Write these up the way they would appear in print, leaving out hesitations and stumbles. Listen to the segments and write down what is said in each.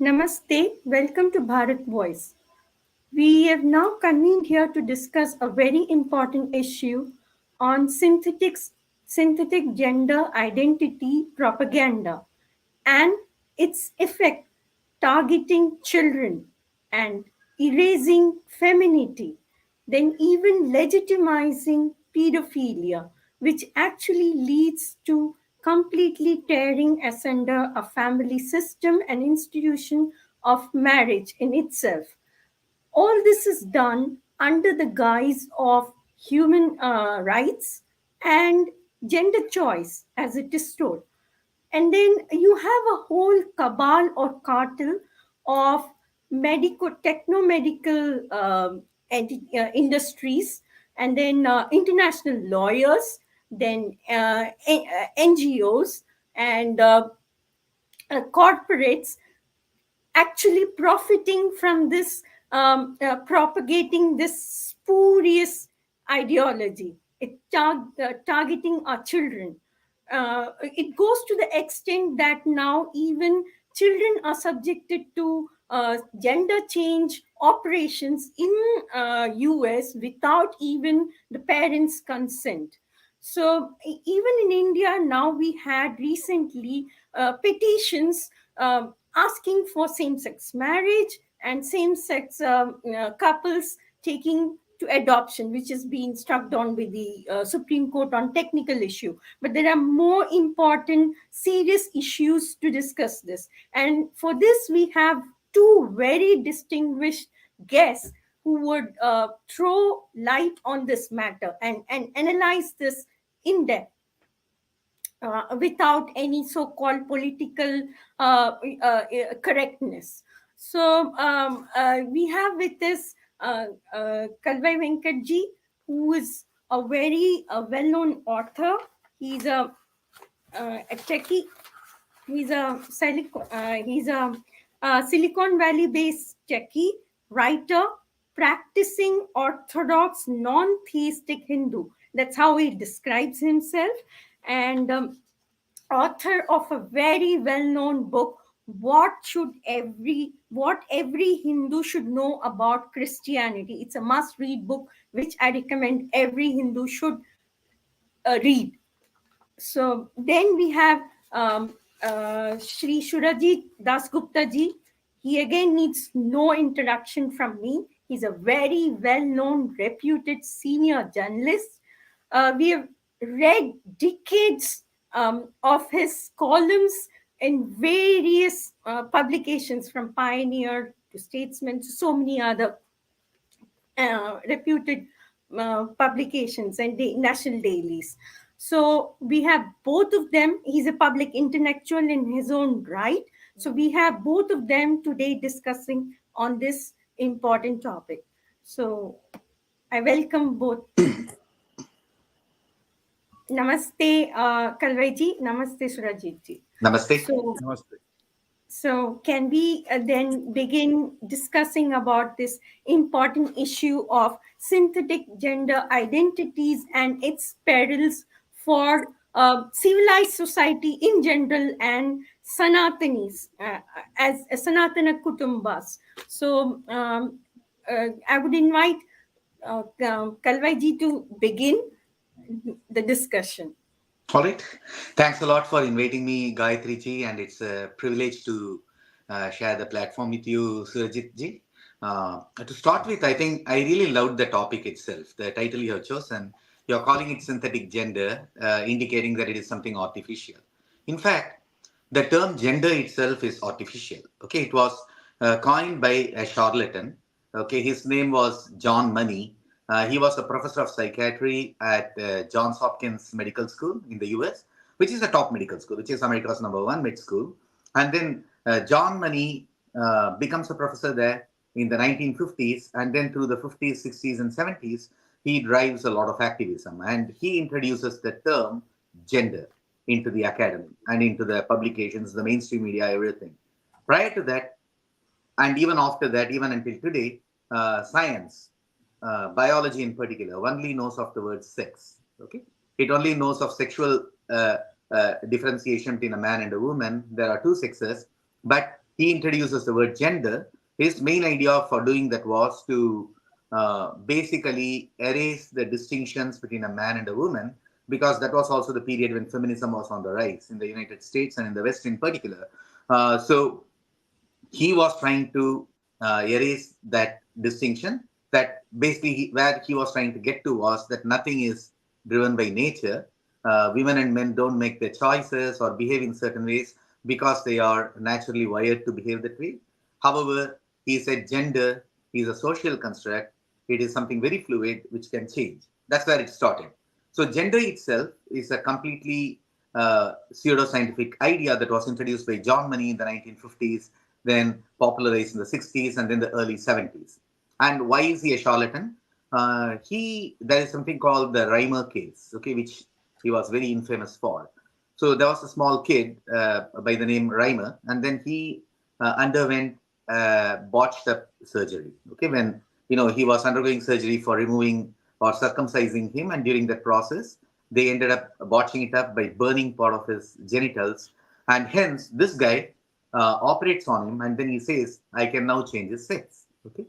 Namaste, welcome to Bharat Voice. We have now convened here to discuss a very important issue on synthetic gender identity propaganda and its effect targeting children and erasing femininity, then even legitimizing pedophilia, which actually leads to completely tearing asunder a family system and institution of marriage in itself. All this is done under the guise of human rights and gender choice, as it is told. And then you have a whole cabal or cartel of techno-medical industries, and then international lawyers, then NGOs, and corporates actually profiting from this, propagating this spurious ideology. Targeting our children. It goes to the extent that now even children are subjected to gender change operations in US without even the parents' consent. So even in India now we had recently petitions asking for same-sex marriage and same-sex couples taking to adoption, which is being struck down with the Supreme Court on technical issue. But there are more important, serious issues to discuss this. And for this, we have two very distinguished guests who would throw light on this matter and analyze this in depth without any so-called political correctness. So we have with us Kalavai Venkat ji, who is a very well-known author. He's a techie. He's a Silicon Valley-based techie, writer, practicing Orthodox non-theistic Hindu. That's how he describes himself. And author of a very well-known book, what every Hindu should know about Christianity. It's a must-read book which I recommend every Hindu should read. So then we have Shri Surajit Dasgupta ji. He again needs no introduction from me. He's a very well-known, reputed senior journalist. We have read decades of his columns in various publications, from Pioneer to Statesman to so many other reputed publications and national dailies. So we have both of them. He's a public intellectual in his own right. So we have both of them today discussing on this important topic. So I welcome both. Namaste, Kalavai ji. Namaste, Surajit ji. Namaste. Namaste. So can we then begin discussing about this important issue of synthetic gender identities and its perils for civilized society in general and Sanatanis as Sanatana Kutumbas. So I would invite Kalavai ji to begin the discussion. All right. Thanks a lot for inviting me, Gayatri ji, and it's a privilege to share the platform with you, Surajit ji. To start with, I think I really loved the topic itself, the title you have chosen. You're calling it synthetic gender, indicating that it is something artificial. In fact, the term gender itself is artificial. Okay, it was coined by a charlatan. Okay, his name was John Money. He was a professor of psychiatry at Johns Hopkins Medical School in the US, which is a top medical school, which is America's #1 med school. And then John Money becomes a professor there in the 1950s. And then through the 50s, 60s, and 70s, he drives a lot of activism. And he introduces the term gender into the academy and into the publications, the mainstream media, everything. Prior to that, and even after that, even until today, science, biology in particular, only knows of the word sex. Okay, it only knows of sexual differentiation between a man and a woman. There are two sexes, but he introduces the word gender, his main idea for doing that was to basically erase the distinctions between a man and a woman, because that was also the period when feminism was on the rise in the United States and in the West in particular. So he was trying to erase that distinction. That basically where he was trying to get to was that nothing is driven by nature. Women and men don't make their choices or behave in certain ways because they are naturally wired to behave that way. However, he said gender is a social construct. It is something very fluid which can change. That's where it started. So gender itself is a completely pseudoscientific idea that was introduced by John Money in the 1950s, then popularized in the 60s and then the early 70s. And why is he a charlatan? There is something called the Reimer case, okay, which he was very infamous for. So there was a small kid by the name Reimer, and then he underwent botched up surgery. Okay, when he was undergoing surgery for removing or circumcising him, and during that process, they ended up botching it up by burning part of his genitals, and hence this guy operates on him, and then he says, "I can now change his sex." Okay,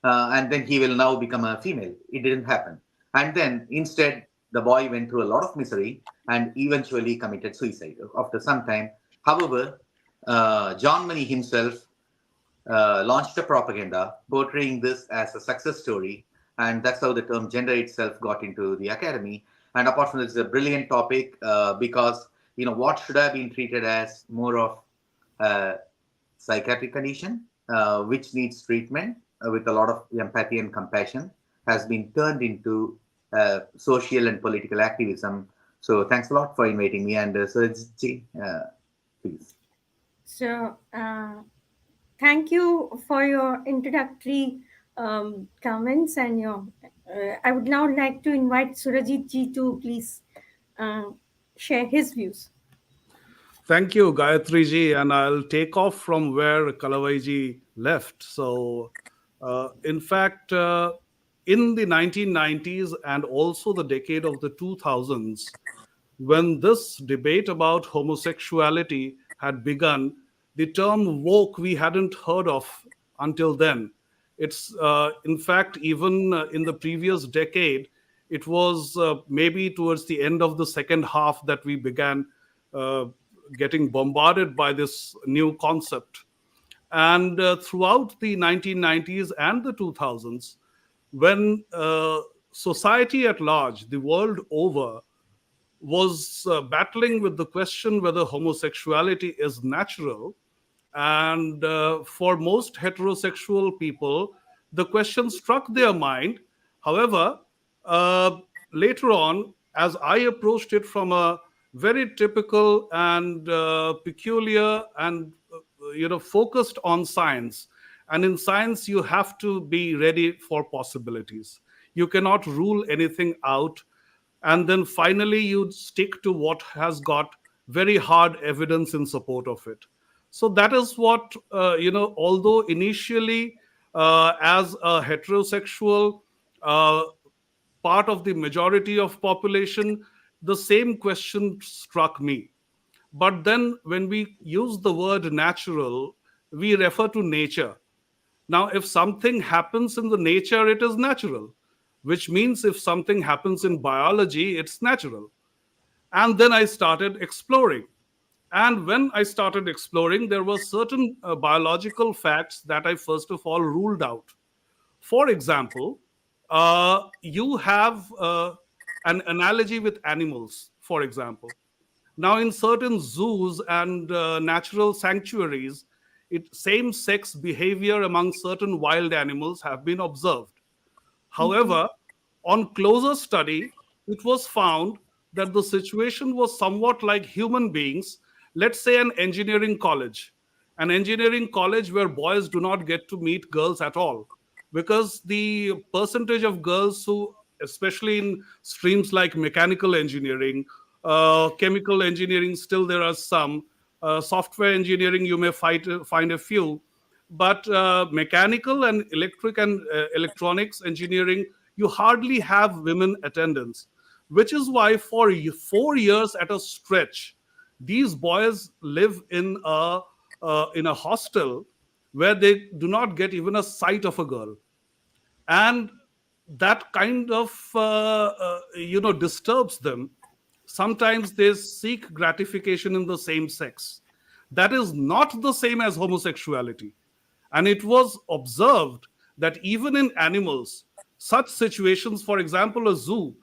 and then he will now become a female. It didn't happen, and then instead the boy went through a lot of misery and eventually committed suicide after some time. However, John Money himself launched a propaganda portraying this as a success story, and that's how the term gender itself got into the academy. And apart from this, it's a brilliant topic because what should have been treated as more of a psychiatric condition, which needs treatment with a lot of empathy and compassion, has been turned into social and political activism. So thanks a lot for inviting me, and Surajit, please. So, thank you for your introductory comments and your. I would now like to invite Surajit ji to please uh, share his views. Thank you, Gayatri ji, and I'll take off from where Kalavai ji left. So, in fact, in the 1990s and also the decade of the 2000s, when this debate about homosexuality had begun, the term woke we hadn't heard of until then. It's, in fact, even in the previous decade, it was maybe towards the end of the second half that we began uh, getting bombarded by this new concept. And throughout the 1990s and the 2000s, when society at large, the world over, was battling with the question whether homosexuality is natural. And for most heterosexual people, the question struck their mind. However, uh, later on, as I approached it from a very typical and peculiar and focused on science, and in science you have to be ready for possibilities. You cannot rule anything out, and then finally you stick to what has got very hard evidence in support of it. So that is what although initially as a heterosexual uh, part of the majority of population, the same question struck me. But then when we use the word natural, we refer to nature. Now, if something happens in the nature, it is natural, which means if something happens in biology, it's natural. And then I started exploring. And when I started exploring, there were certain biological facts that I first of all ruled out. For example, you have an analogy with animals, for example. Now, in certain zoos and natural sanctuaries, same-sex behavior among certain wild animals have been observed. Mhm. However, on closer study, it was found that the situation was somewhat like human beings. Let's say an engineering college where boys do not get to meet girls at all, because the percentage of girls who, especially in streams like mechanical engineering, chemical engineering, still there are some. Software engineering, you may find a few, but mechanical and electric and electronics engineering, you hardly have women attendance, which is why for 4 years at a stretch, these boys live in a in a hostel where they do not get even a sight of a girl, and that kind of disturbs them. Sometimes they seek gratification in the same sex. That is not the same as homosexuality. And it was observed that even in animals, such situations, for example, a zoo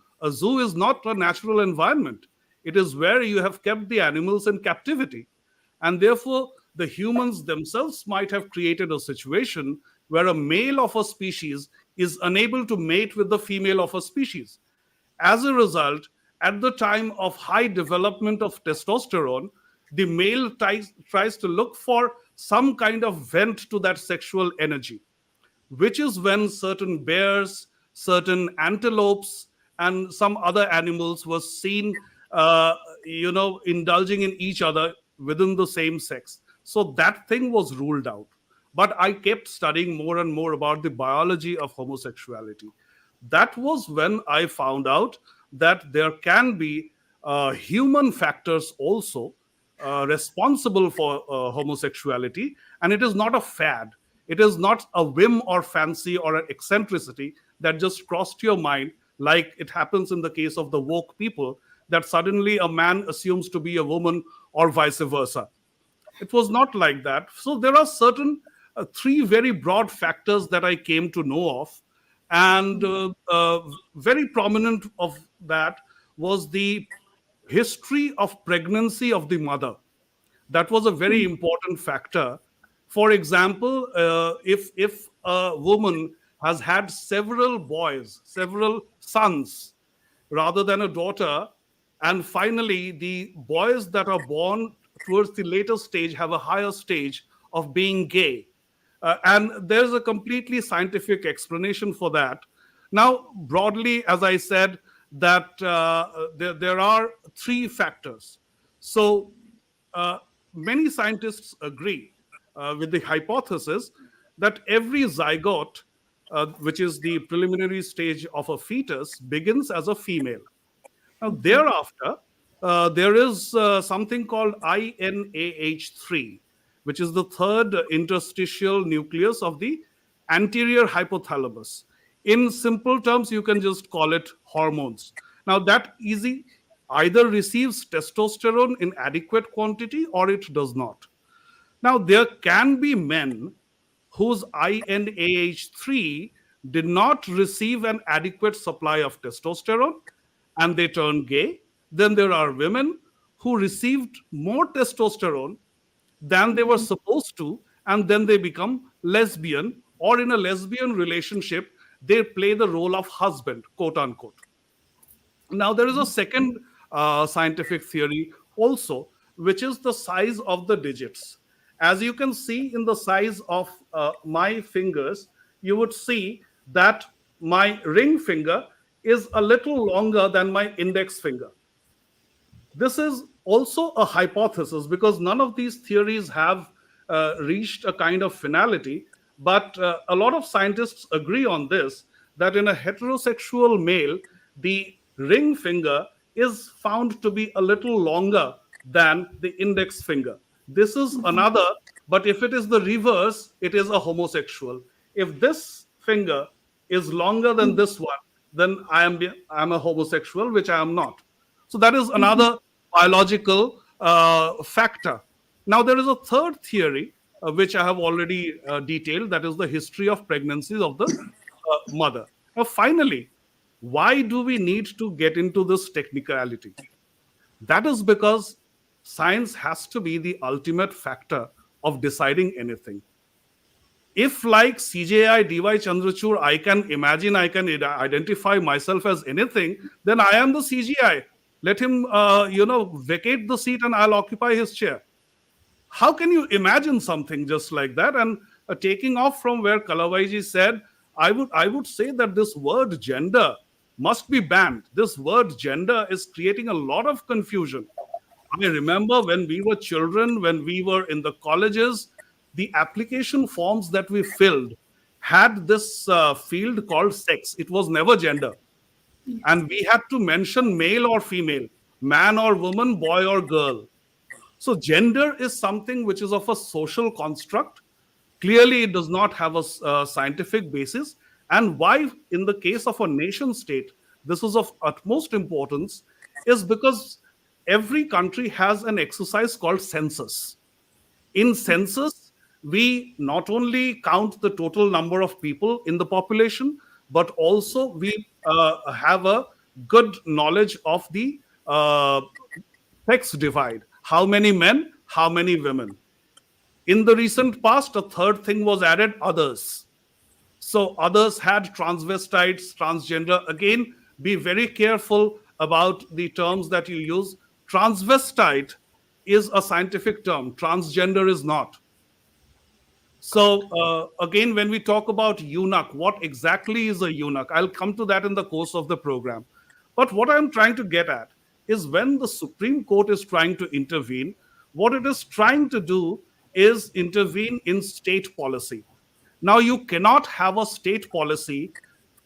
is not a natural environment. It is where you have kept the animals in captivity. And therefore, the humans themselves might have created a situation where a male of a species is unable to mate with the female of a species. As a result, at the time of high development of testosterone, the male tries to look for some kind of vent to that sexual energy, which is when certain bears, certain antelopes, and some other animals were seen, indulging in each other within the same sex. So that thing was ruled out. But I kept studying more and more about the biology of homosexuality. That was when I found out that there can be human factors also responsible for homosexuality, and it is not a fad. It is not a whim or fancy or an eccentricity that just crossed your mind, like it happens in the case of the woke people, that suddenly a man assumes to be a woman or vice versa. It was not like that. So there are certain three very broad factors that I came to know of, and very prominent of that was the history of pregnancy of the mother. That was a very important factor. For example, if a woman has had several boys, several sons, rather than a daughter, and finally the boys that are born towards the later stage have a higher stage of being gay. And there's a completely scientific explanation for that. Now, broadly, as I said, that there are three factors. So, uh, many scientists agree with the hypothesis that every zygote, which is the preliminary stage of a fetus, begins as a female. Now, thereafter, there is something called INAH3, which is the third interstitial nucleus of the anterior hypothalamus. In simple terms, you can just call it hormones. Now, that easy either receives testosterone in adequate quantity or it does not. Now, there can be men whose INAH3 did not receive an adequate supply of testosterone and they turn gay. Then there are women who received more testosterone than they were supposed to, and then they become lesbian, or in a lesbian relationship, they play the role of husband, quote unquote. Now, there is a second scientific theory also, which is the size of the digits. As you can see in the size of my fingers, you would see that my ring finger is a little longer than my index finger. This is also a hypothesis because none of these theories have reached a kind of finality. But a lot of scientists agree on this, that in a heterosexual male, the ring finger is found to be a little longer than the index finger. This is another, but if it is the reverse, it is a homosexual. If this finger is longer than this one, then I'm a homosexual, which I am not. So that is another biological factor. Now, there is a third theory, which I have already detailed, that is the history of pregnancies of the mother. Now, finally, why do we need to get into this technicality? That is because science has to be the ultimate factor of deciding anything. If, like CJI DY Chandrachud, I can imagine, I can identify myself as anything, then I am the CGI. Let him, vacate the seat and I'll occupy his chair. How can you imagine something just like that? And taking off from where Kalavaiji said, I would say that this word gender must be banned. This word gender is creating a lot of confusion. I remember when we were children, when we were in the colleges, the application forms that we filled had this field called sex. It was never gender. And we had to mention male or female, man or woman, boy or girl. So gender is something which is of a social construct. Clearly, it does not have a scientific basis. And why, in the case of a nation state, this is of utmost importance is because every country has an exercise called census. In census, we not only count the total number of people in the population, but also we have a good knowledge of the uh, sex divide. How many men, how many women. In the recent past, a third thing was added, others. So others had transvestites, transgender. Again, be very careful about the terms that you use. Transvestite is a scientific term, transgender is not. So again, when we talk about eunuch, what exactly is a eunuch? I'll come to that in the course of the program. But what I'm trying to get at is when the Supreme Court is trying to intervene, what it is trying to do is intervene in state policy. Now, you cannot have a state policy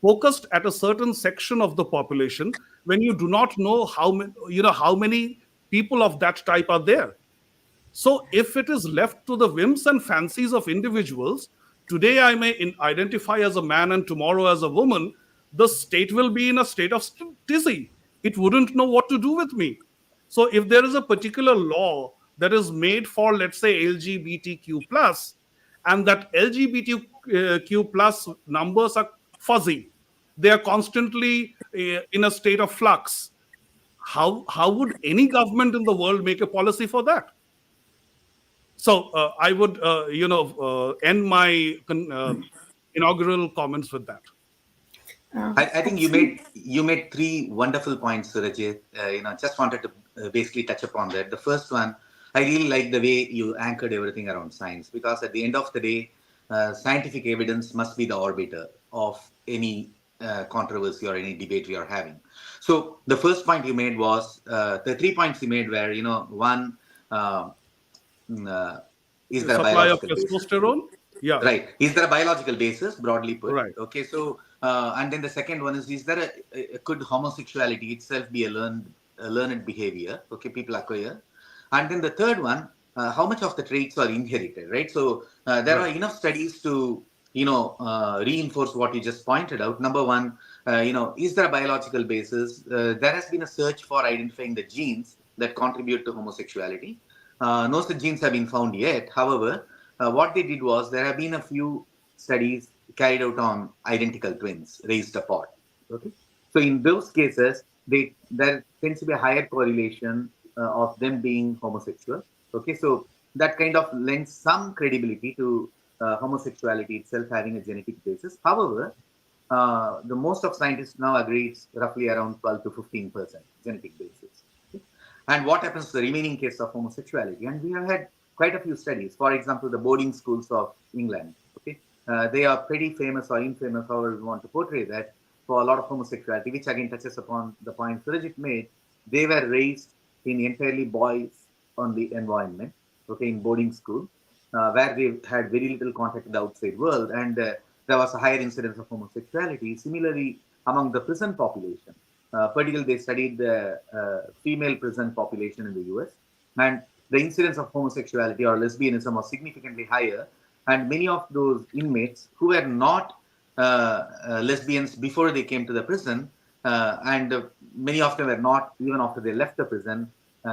focused at a certain section of the population when you do not know how many people of that type are there. So, if it is left to the whims and fancies of individuals, today I may identify as a man and tomorrow as a woman, the state will be in a state of dizzy. It wouldn't know what to do with me. So, if there is a particular law that is made for, let's say, LGBTQ, and that LGBTQ plus numbers are fuzzy, they are constantly in a state of flux. How would any government in the world make a policy for that? So I would, end my inaugural comments with that. I think Actually, you made three wonderful points, Surajit. Just wanted to basically touch upon that. The first one, I really like the way you anchored everything around science, because at the end of the day, scientific evidence must be the arbiter of any controversy or any debate we are having. So the first point you made was the 3 points you made were, one, uh, mm, uh, is The there a supply of biological basis? testosterone. Yeah, Right. Is there a biological basis, broadly put? right. Okay. So, and then the second one is there could homosexuality itself be a learned behavior? Okay, people acquire. And then the third one, how much of the traits are inherited? Right. So there are Right. enough studies to reinforce what you just pointed out. Number one, is there a biological basis? There has been a search for identifying the genes that contribute to homosexuality. No such genes have been found yet. However, what they did was there have been a few studies carried out on identical twins raised apart. Okay, so in those cases, there tends to be a higher correlation of them being homosexual. Okay, so that kind of lends some credibility to homosexuality itself having a genetic basis. However, the most of scientists now agree it's roughly around 12 to 15% genetic basis. Okay? And what happens to the remaining case of homosexuality? And we have had quite a few studies. For example, the boarding schools of England. Okay, they are pretty famous or infamous, however we want to portray that, for a lot of homosexuality, which again touches upon the point Surajit made. They were raised in entirely boys only environment. Okay, in boarding school, where they had very little contact with the outside world, and there was a higher incidence of homosexuality. Similarly, among the prison population, particularly they studied the female prison population in the US, and the incidence of homosexuality or lesbianism was significantly higher. And many of those inmates who were not lesbians before they came to the prison, and many of them were not even after they left the prison,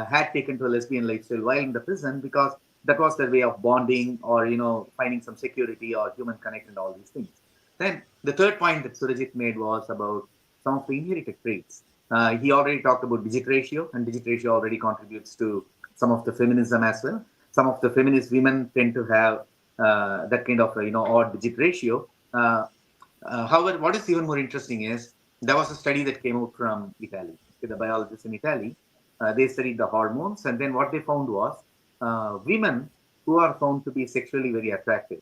had taken to a lesbian lifestyle while in the prison, because that was their way of bonding or finding some security or human connect and all these things. Then the third point that Surajit made was about some of the inherited traits. He already talked about digit ratio, and digit ratio already contributes to some of the feminism as well. Some of the feminist women tend to have that kind of odd digit ratio. However, what is even more interesting is there was a study that came out from Italy. The biologists in Italy, they studied the hormones, and then what they found was women who are found to be sexually very attractive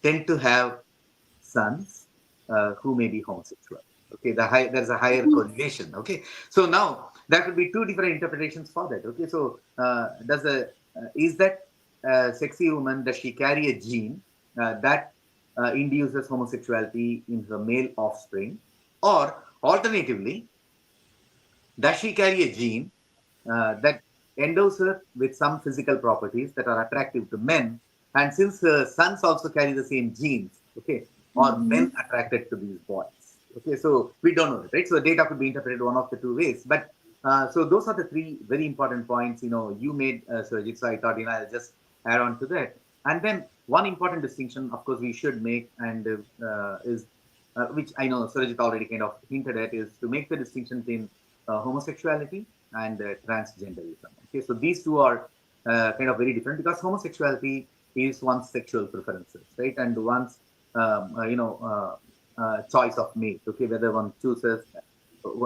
tend to have sons who may be homosexual. Okay, there's a higher correlation. Okay, so now there could be two different interpretations for that. Okay, so is that sexy woman, does she carry a gene that induces homosexuality in her male offspring, or alternatively, does she carry a gene that endows her with some physical properties that are attractive to men. And since her sons also carry the same genes, okay, are men attracted to these boys? Okay, so we don't know that, right? So the data could be interpreted one of the two ways. But so those are the three very important points, you made, Surajit. So I thought, I'll just add on to that. And then one important distinction, of course, we should make, and is which I know Surajit already kind of hinted at, is to make the distinction between homosexuality and transgenderism. Okay, so these two are kind of very different, because homosexuality is one's sexual preferences, right, and one's choice of mate. Okay, whether one chooses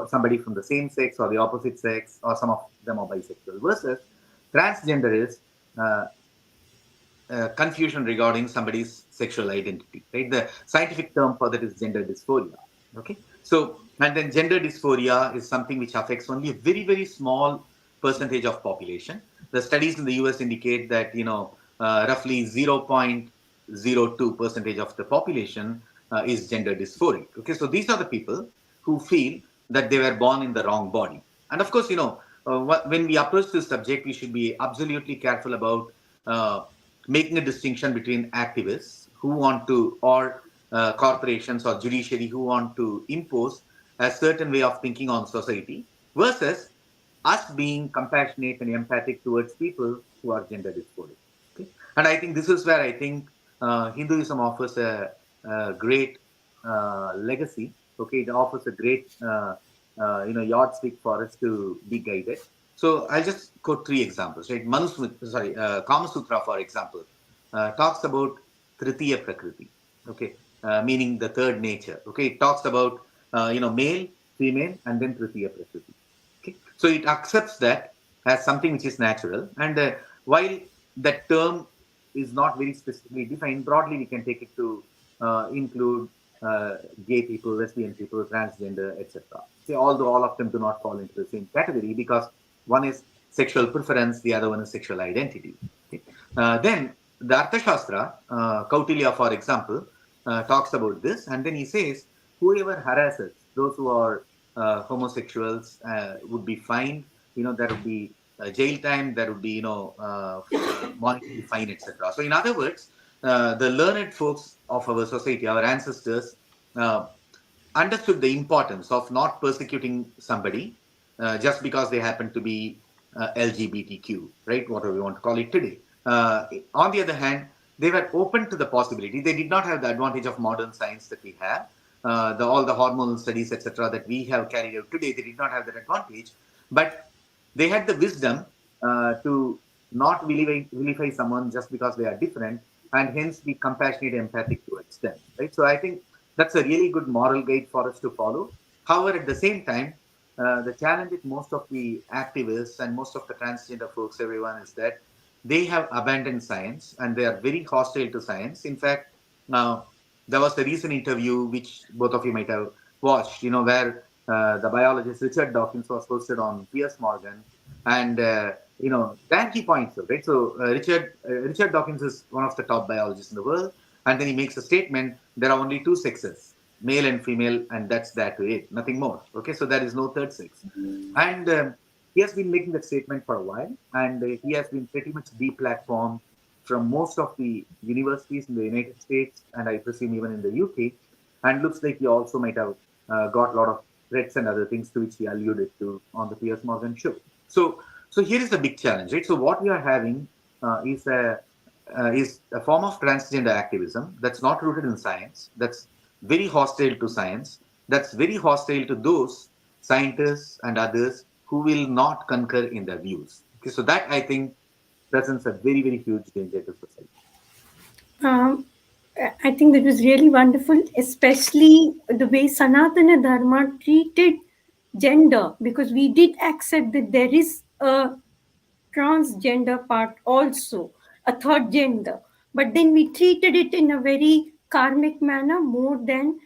somebody from the same sex or the opposite sex, or some of them are bisexual. Versus transgender is uh, confusion regarding somebody's sexual identity, right? The scientific term for that is gender dysphoria. Okay, so and then gender dysphoria is something which affects only a very very small percentage of population. The studies in the US indicate that roughly 0.02 percentage of the population is gender dysphoric. Okay, so these are the people who feel that they were born in the wrong body. And of course, when we approach this subject, we should be absolutely careful about uh, making a distinction between activists who want to, or corporations or judiciary who want to impose a certain way of thinking on society, versus us being compassionate and empathic towards people who are gender dysphoric. Okay? And I think this is where I think Hinduism offers a great legacy. Okay, it offers a great yardstick for us to be guided. So I'll just quote three examples. Right, Kama Sutra, for example, talks about Tritiya Prakriti. Okay, meaning the third nature. Okay, it talks about male, female, and then Tritiya Prakriti. Okay, so it accepts that as something which is natural, and while that term is not very specifically defined, broadly we can take it to include gay people, lesbian people, transgender, etc. See, although all of them do not fall into the same category, because one is sexual preference, the other one is sexual identity. Okay? Then the Arthashastra, Kautilya, for example, talks about this, and then he says, whoever harasses those who are homosexuals would be fined. There would be jail time. There would be monetary fine, etc. So, in other words, the learned folks of our society, our ancestors, uh, understood the importance of not persecuting somebody just because they happen to be LGBTQ, right? Whatever we want to call it today. On the other hand, they were open to the possibility. They did not have the advantage of modern science that we have. All the hormonal studies, etc., that we have carried out today, they did not have that advantage. But they had the wisdom to not vilify someone just because they are different, and hence be compassionate and empathic towards them. Right. So I think that's a really good moral guide for us to follow. However, at the same time, the challenge with most of the activists and most of the transgender folks, everyone, is that they have abandoned science and they are very hostile to science. In fact, now there was a recent interview which both of you might have watched, where the biologist Richard Dawkins was hosted on Piers Morgan, and then he points out, right? So Richard Dawkins is one of the top biologists in the world, and then he makes a statement: there are only two sexes, male and female, and that's that to it, nothing more. Okay, so there is no third sex, and he has been making that statement for a while, and he has been pretty much deplatformed from most of the universities in the United States, and I presume even in the UK. And looks like he also might have got a lot of threats and other things to which he alluded to on the Piers Morgan show. So here is the big challenge, right? So what we are having is a form of transgender activism that's not rooted in science, that's very hostile to science, that's very hostile to those scientists and others who will not concur in their views. Okay, so that I think presents a very, very huge danger to society. Um, I think that was really wonderful, especially the way Sanatana Dharma treated gender, because we did accept that there is a transgender part also, a third gender, but then we treated it in a very karmic manner more than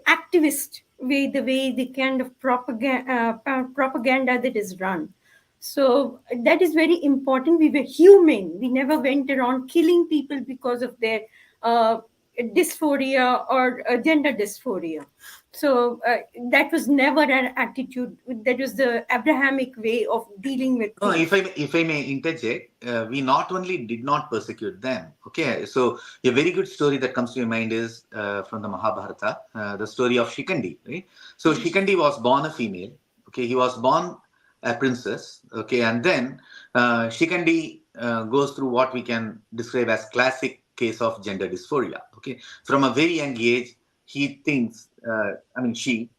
activist way, the way the kind of propaganda that is run. So that is very important. We were human. We never went around killing people because of their uh, dysphoria or gender dysphoria. So that was never an attitude. That was the Abrahamic way of dealing with No, things. if I may interject, we not only did not persecute them. Okay, so a very good story that comes to your mind is from the Mahabharata, the story of Shikandi. Right? So Shikandi was born a female. Okay, he was born a princess. Okay, and then Shikandi goes through what we can describe as classic case of gender dysphoria. Okay, from a very young age, he thinks. I mean, she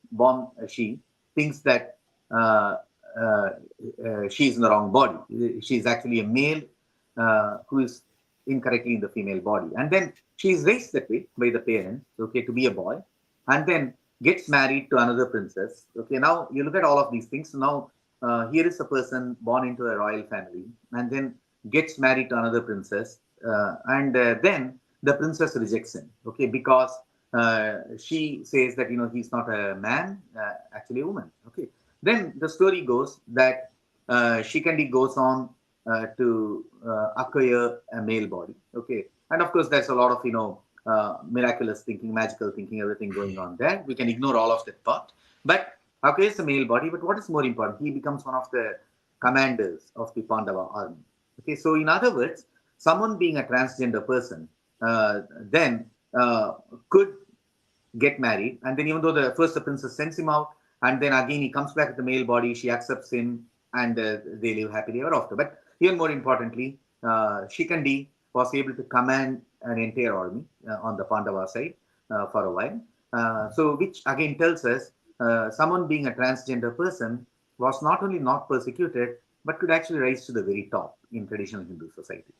thinks that. Uh, uh, she's in the wrong body. She's actually a male who is incorrectly in the female body. And then she's raised that way by the parents, okay, to be a boy, and then gets married to another princess. Okay, now you look at all of these things. Now, here is a person born into a royal family and then gets married to another princess. And then the princess rejects him, okay, because she says that, he's not a man, actually a woman. Okay, then the story goes that Shikandi goes on to acquire a male body. Okay, and of course there's a lot of miraculous thinking, magical thinking, everything going on there. We can ignore all of that part, but acquires a male body. But what is more important? He becomes one of the commanders of the Pandava army. Okay, so in other words, someone being a transgender person then could get married, and then even though the princess sends him out, and then again he comes back with the male body, she accepts him, and they live happily ever after. But even more importantly, Shikandi was able to command an entire army on the Pandava side for a while. So which again tells us someone being a transgender person was not only not persecuted, but could actually rise to the very top in traditional Hindu society.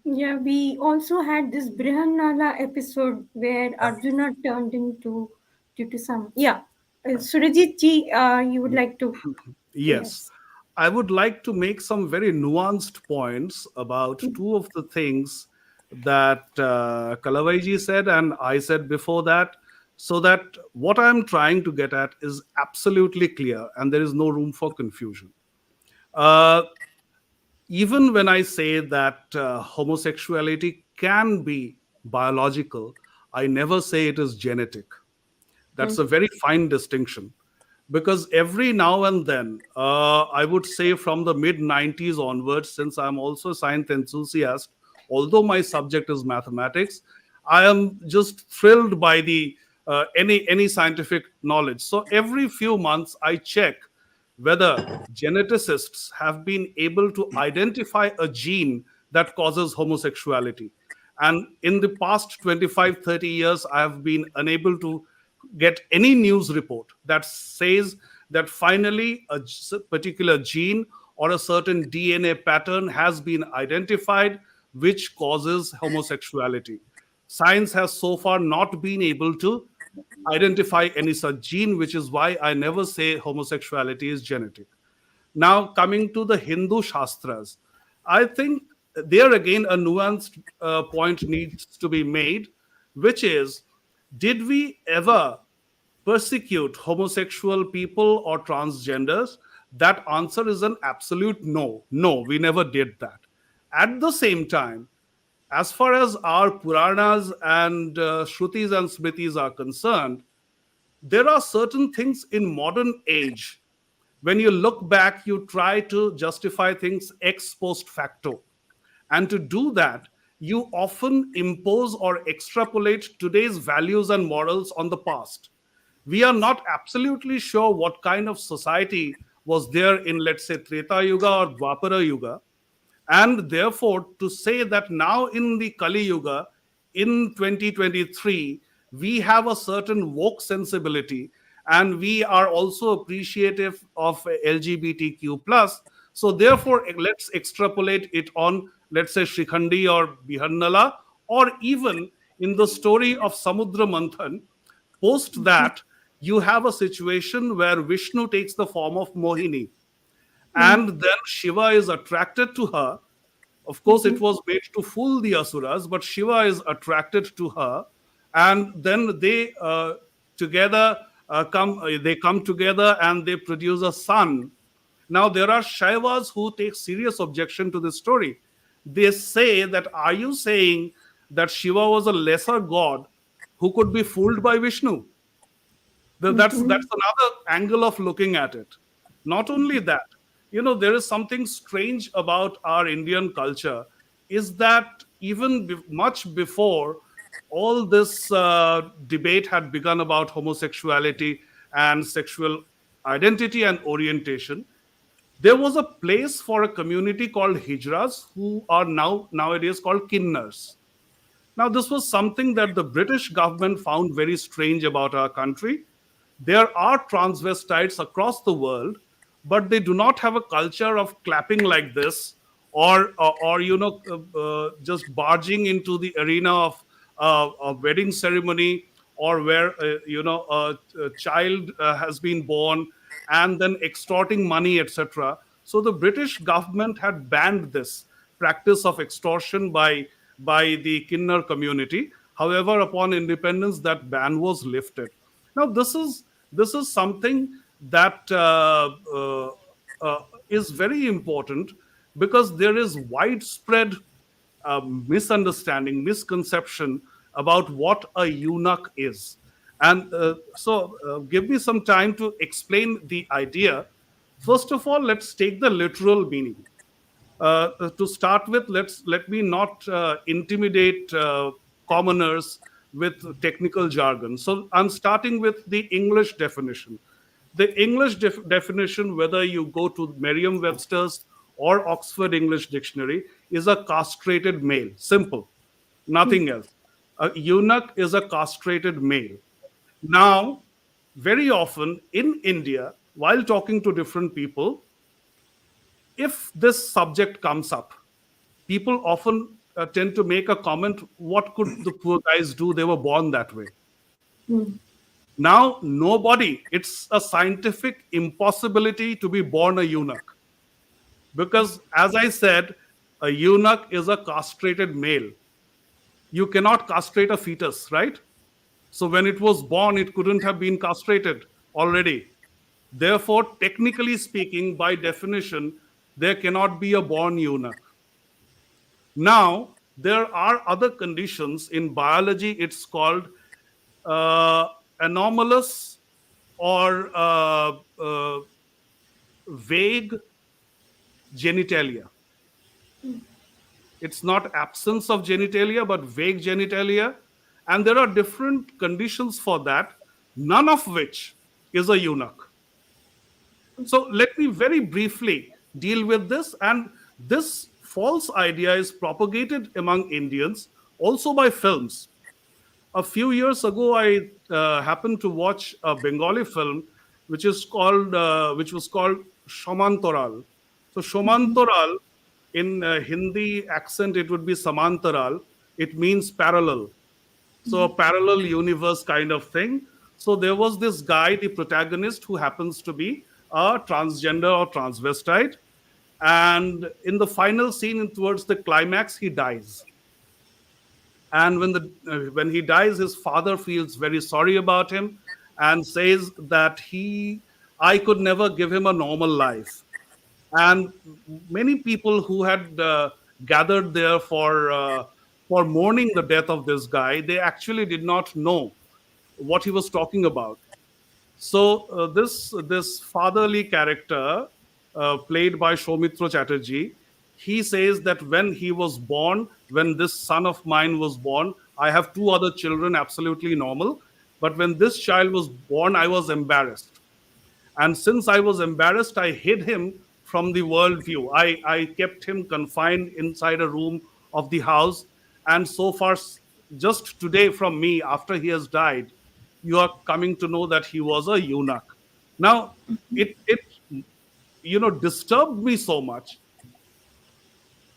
Yeah, we also had this Brihannala episode where Arjuna turned into due to some. Yeah, Surajit ji, you would like to? Yes. Yes. I would like to make some very nuanced points about two of the things that Kalavaiji said and I said before that, so that what I'm trying to get at is absolutely clear and there is no room for confusion. Uh, Even when I say that homosexuality can be biological, I never say it is genetic. That's a very fine distinction because every now and then, I would say from the mid 90s onwards, since I'm also a science enthusiast, although my subject is mathematics, I am just thrilled by the any scientific knowledge. So every few months, I check whether geneticists have been able to identify a gene that causes homosexuality. And in the past 25, 30 years, I have been unable to get any news report that says that finally a particular gene or a certain DNA pattern has been identified which causes homosexuality. Science has so far not been able to identify any such gene, which is why I never say homosexuality is genetic. Now, coming to the Hindu Shastras, I think there again a nuanced point needs to be made, which is, did we ever persecute homosexual people or transgenders? That answer is an absolute no. No, we never did that. At the same time, as far as our Puranas and Shrutis and Smritis are concerned, there are certain things in modern age. When you look back, you try to justify things ex post facto. And to do that, you often impose or extrapolate today's values and morals on the past. We are not absolutely sure what kind of society was there in, let's say, Treta Yuga or Dwapara Yuga. And therefore, to say that now in the Kali Yuga, in 2023, we have a certain woke sensibility and we are also appreciative of LGBTQ plus. So therefore, let's extrapolate it on, let's say, Shikhandi or Bihannala, or even in the story of Samudra Manthan. Post that, you have a situation where Vishnu takes the form of Mohini, and then Shiva is attracted to her. Of course, it was made to fool the asuras, but Shiva is attracted to her, and then they together come. They come together and they produce a son. Now there are Shaivas who take serious objection to this story. They say that, are you saying that Shiva was a lesser god who could be fooled by Vishnu? That's another angle of looking at it. Not only that, there is something strange about our Indian culture, is that even much before all this debate had begun about homosexuality and sexual identity and orientation, there was a place for a community called Hijras, who are nowadays called Kinnars. Now, this was something that the British government found very strange about our country. There are transvestites across the world, but they do not have a culture of clapping like this, or just barging into the arena of a wedding ceremony, or where a child has been born and then extorting money, etc. So the British government had banned this practice of extortion by the Kinnar community. However, upon independence, that ban was lifted. Now, this is something that is very important, because there is widespread misunderstanding, misconception about what a eunuch is. And give me some time to explain the idea. First of all, let's take the literal meaning. To start with, let me not intimidate commoners with technical jargon. So I'm starting with the English definition. The English definition, whether you go to Merriam-Webster's or Oxford English Dictionary, is a castrated male. Simple, nothing else. A eunuch is a castrated male. Now, very often in India, while talking to different people, if this subject comes up, people often tend to make a comment, what could the poor guys do? They were born that way. Now, it's a scientific impossibility to be born a eunuch. Because, as I said, a eunuch is a castrated male. You cannot castrate a fetus, right? So, when it was born, it couldn't have been castrated already. Therefore, technically speaking, by definition, there cannot be a born eunuch. Now, there are other conditions. In biology, it's called anomalous or vague genitalia. It's not absence of genitalia, but vague genitalia. And there are different conditions for that, none of which is a eunuch. So let me very briefly deal with this. And this false idea is propagated among Indians also by films. A few years ago, I happened to watch a Bengali film which was called Shomantoral. So Shomantoral, in Hindi accent, it would be Samantaral. It means parallel. So a parallel universe kind of thing. So there was this guy, the protagonist, who happens to be a transgender or transvestite. And in the final scene, towards the climax, he dies. And when he dies, his father feels very sorry about him and says that I could never give him a normal life. And many people who had gathered there for mourning the death of this guy, they actually did not know what he was talking about. So this fatherly character, played by Soumitra Chatterjee, he says that when he was born, when this son of mine was born, I have two other children, absolutely normal. But when this child was born, I was embarrassed. And since I was embarrassed, I hid him from the worldview. I kept him confined inside a room of the house. And so far, just today from me, after he has died, you are coming to know that he was a eunuch. Now, it disturbed me so much.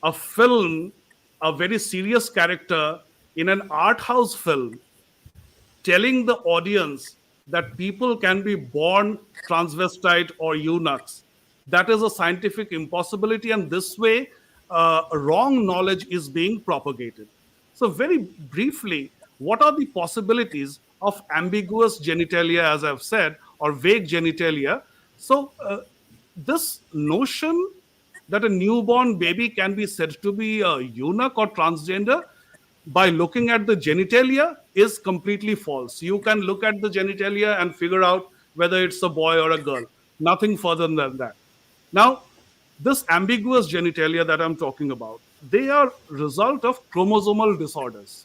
A film, a very serious character in an art house film, telling the audience that people can be born transvestite or eunuchs. That is a scientific impossibility, and this way, wrong knowledge is being propagated. So, very briefly, what are the possibilities of ambiguous genitalia, as I've said, or vague genitalia? So, this notion that a newborn baby can be said to be a eunuch or transgender by looking at the genitalia is completely false. You can look at the genitalia and figure out whether it's a boy or a girl. Nothing further than that. Now, this ambiguous genitalia that I'm talking about, they are result of chromosomal disorders.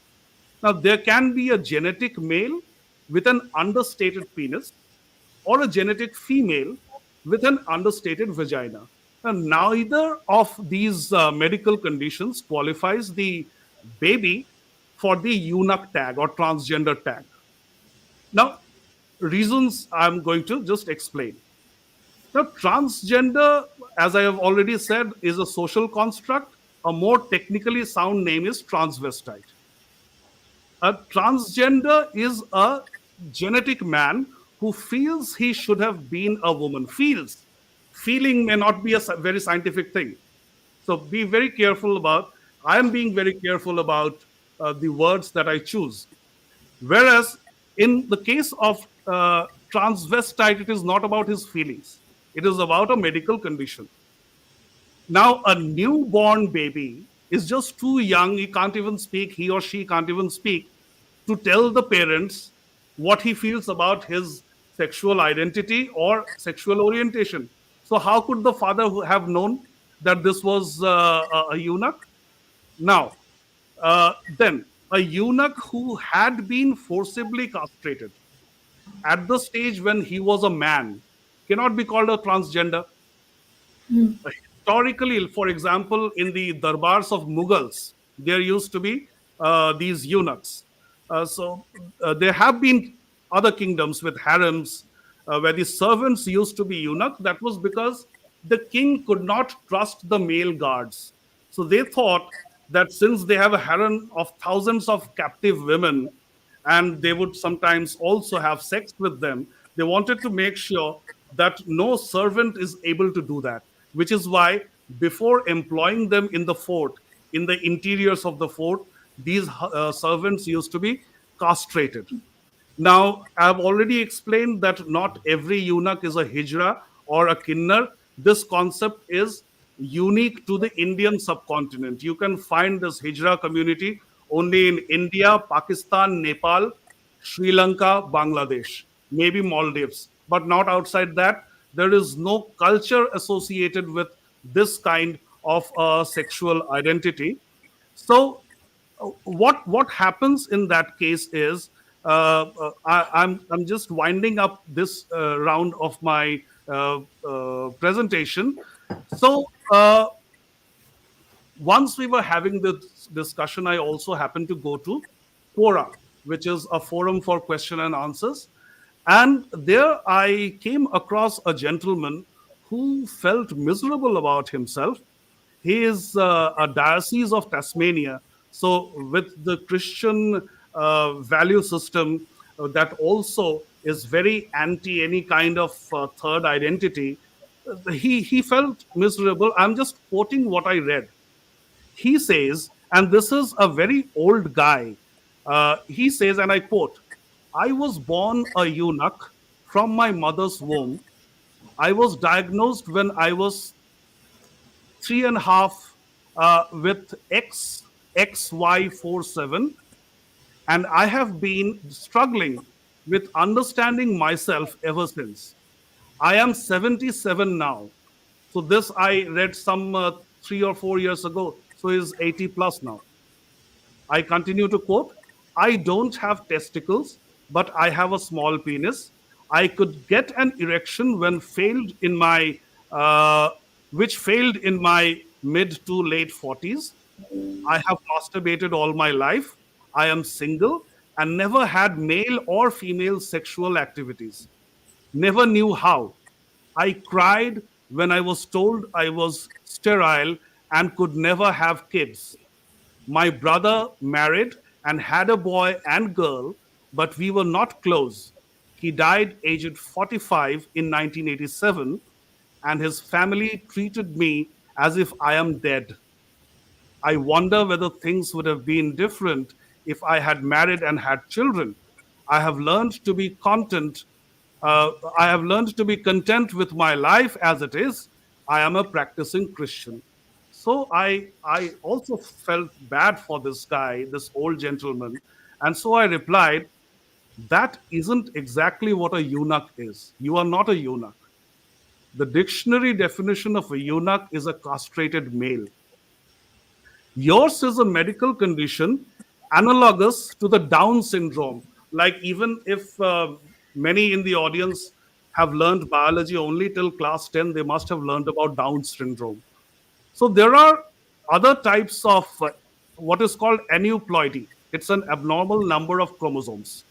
Now, there can be a genetic male with an understated penis or a genetic female with an understated vagina. And neither of these medical conditions qualifies the baby for the eunuch tag or transgender tag. Now, reasons I'm going to just explain. Now, transgender, as I have already said, is a social construct. A more technically sound name is transvestite. A transgender is a genetic man who feels he should have been a woman. Feels. Feeling may not be a very scientific thing. So be very careful about, I am being very careful about the words that I choose. Whereas in the case of transvestite, it is not about his feelings. It is about a medical condition. Now, a newborn baby is just too young. He can't even speak. He or she can't even speak to tell the parents what he feels about his sexual identity or sexual orientation. So, how could the father have known that this was a eunuch? Now, then, a eunuch who had been forcibly castrated at the stage when he was a man cannot be called a transgender. Historically, for example, in the darbars of Mughals, there used to be these eunuchs. So there have been other kingdoms with harems where the servants used to be eunuch. That was because the king could not trust the male guards. So they thought that since they have a harem of thousands of captive women, and they would sometimes also have sex with them, they wanted to make sure that no servant is able to do that, which is why before employing them in the fort, in the interiors of the fort, these servants used to be castrated. Now, I've already explained that not every eunuch is a hijra or a kinnar. This concept is unique to the Indian subcontinent. You can find this hijra community only in India, Pakistan, Nepal, Sri Lanka, Bangladesh, maybe Maldives, but not outside that. There is no culture associated with this kind of sexual identity. So what happens in that case is I'm just winding up this round of my presentation. So once we were having this discussion, I also happened to go to Quora, which is a forum for question and answers. And there I came across a gentleman who felt miserable about himself. He is a diocese of Tasmania. So, with the Christian value system that also is very anti any kind of third identity, he felt miserable. I'm just quoting what I read. He says, and this is a very old guy, he says, and I quote, I was born a eunuch from my mother's womb. I was diagnosed when I was 3.5 with XY47, and I have been struggling with understanding myself ever since. I am 77 now. So this I read some 3 or 4 years ago. So he's 80 plus now. I continue to quote, I don't have testicles, but I have a small penis. I could get an erection uh, which failed in my mid to late 40s. I have masturbated all my life. I am single and never had male or female sexual activities. Never knew how. I cried when I was told I was sterile and could never have kids. My brother married and had a boy and girl, but we were not close. He died aged 45 in 1987, and his family treated me as if I am dead. I wonder whether things would have been different if I had married and had children. I have learned to be content. I have learned to be content with my life as it is. I am a practicing Christian. So I also felt bad for this guy, this old gentleman, And so I replied, that isn't exactly what a eunuch is. You are not a eunuch. The dictionary definition of a eunuch is a castrated male. Yours is a medical condition analogous to the Down syndrome. Like, even if many in the audience have learned biology only till class 10, they must have learned about Down syndrome. So there are other types of what is called aneuploidy. It's an abnormal number of chromosomes,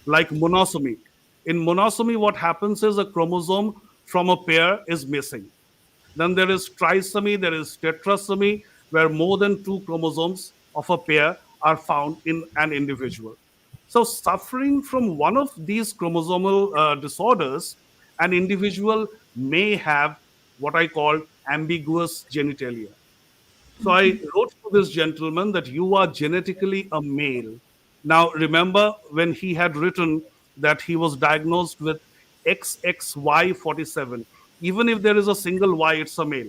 like monosomy. In monosomy, what happens is a chromosome from a pair is missing. Then there is trisomy, there is tetrasomy, where more than two chromosomes of a pair are found in an individual. So, suffering from one of these chromosomal disorders, an individual may have what I call ambiguous genitalia. So I wrote to this gentleman that you are genetically a male. Now, remember when he had written that he was diagnosed with XXY47. Even if there is a single Y, it's a male,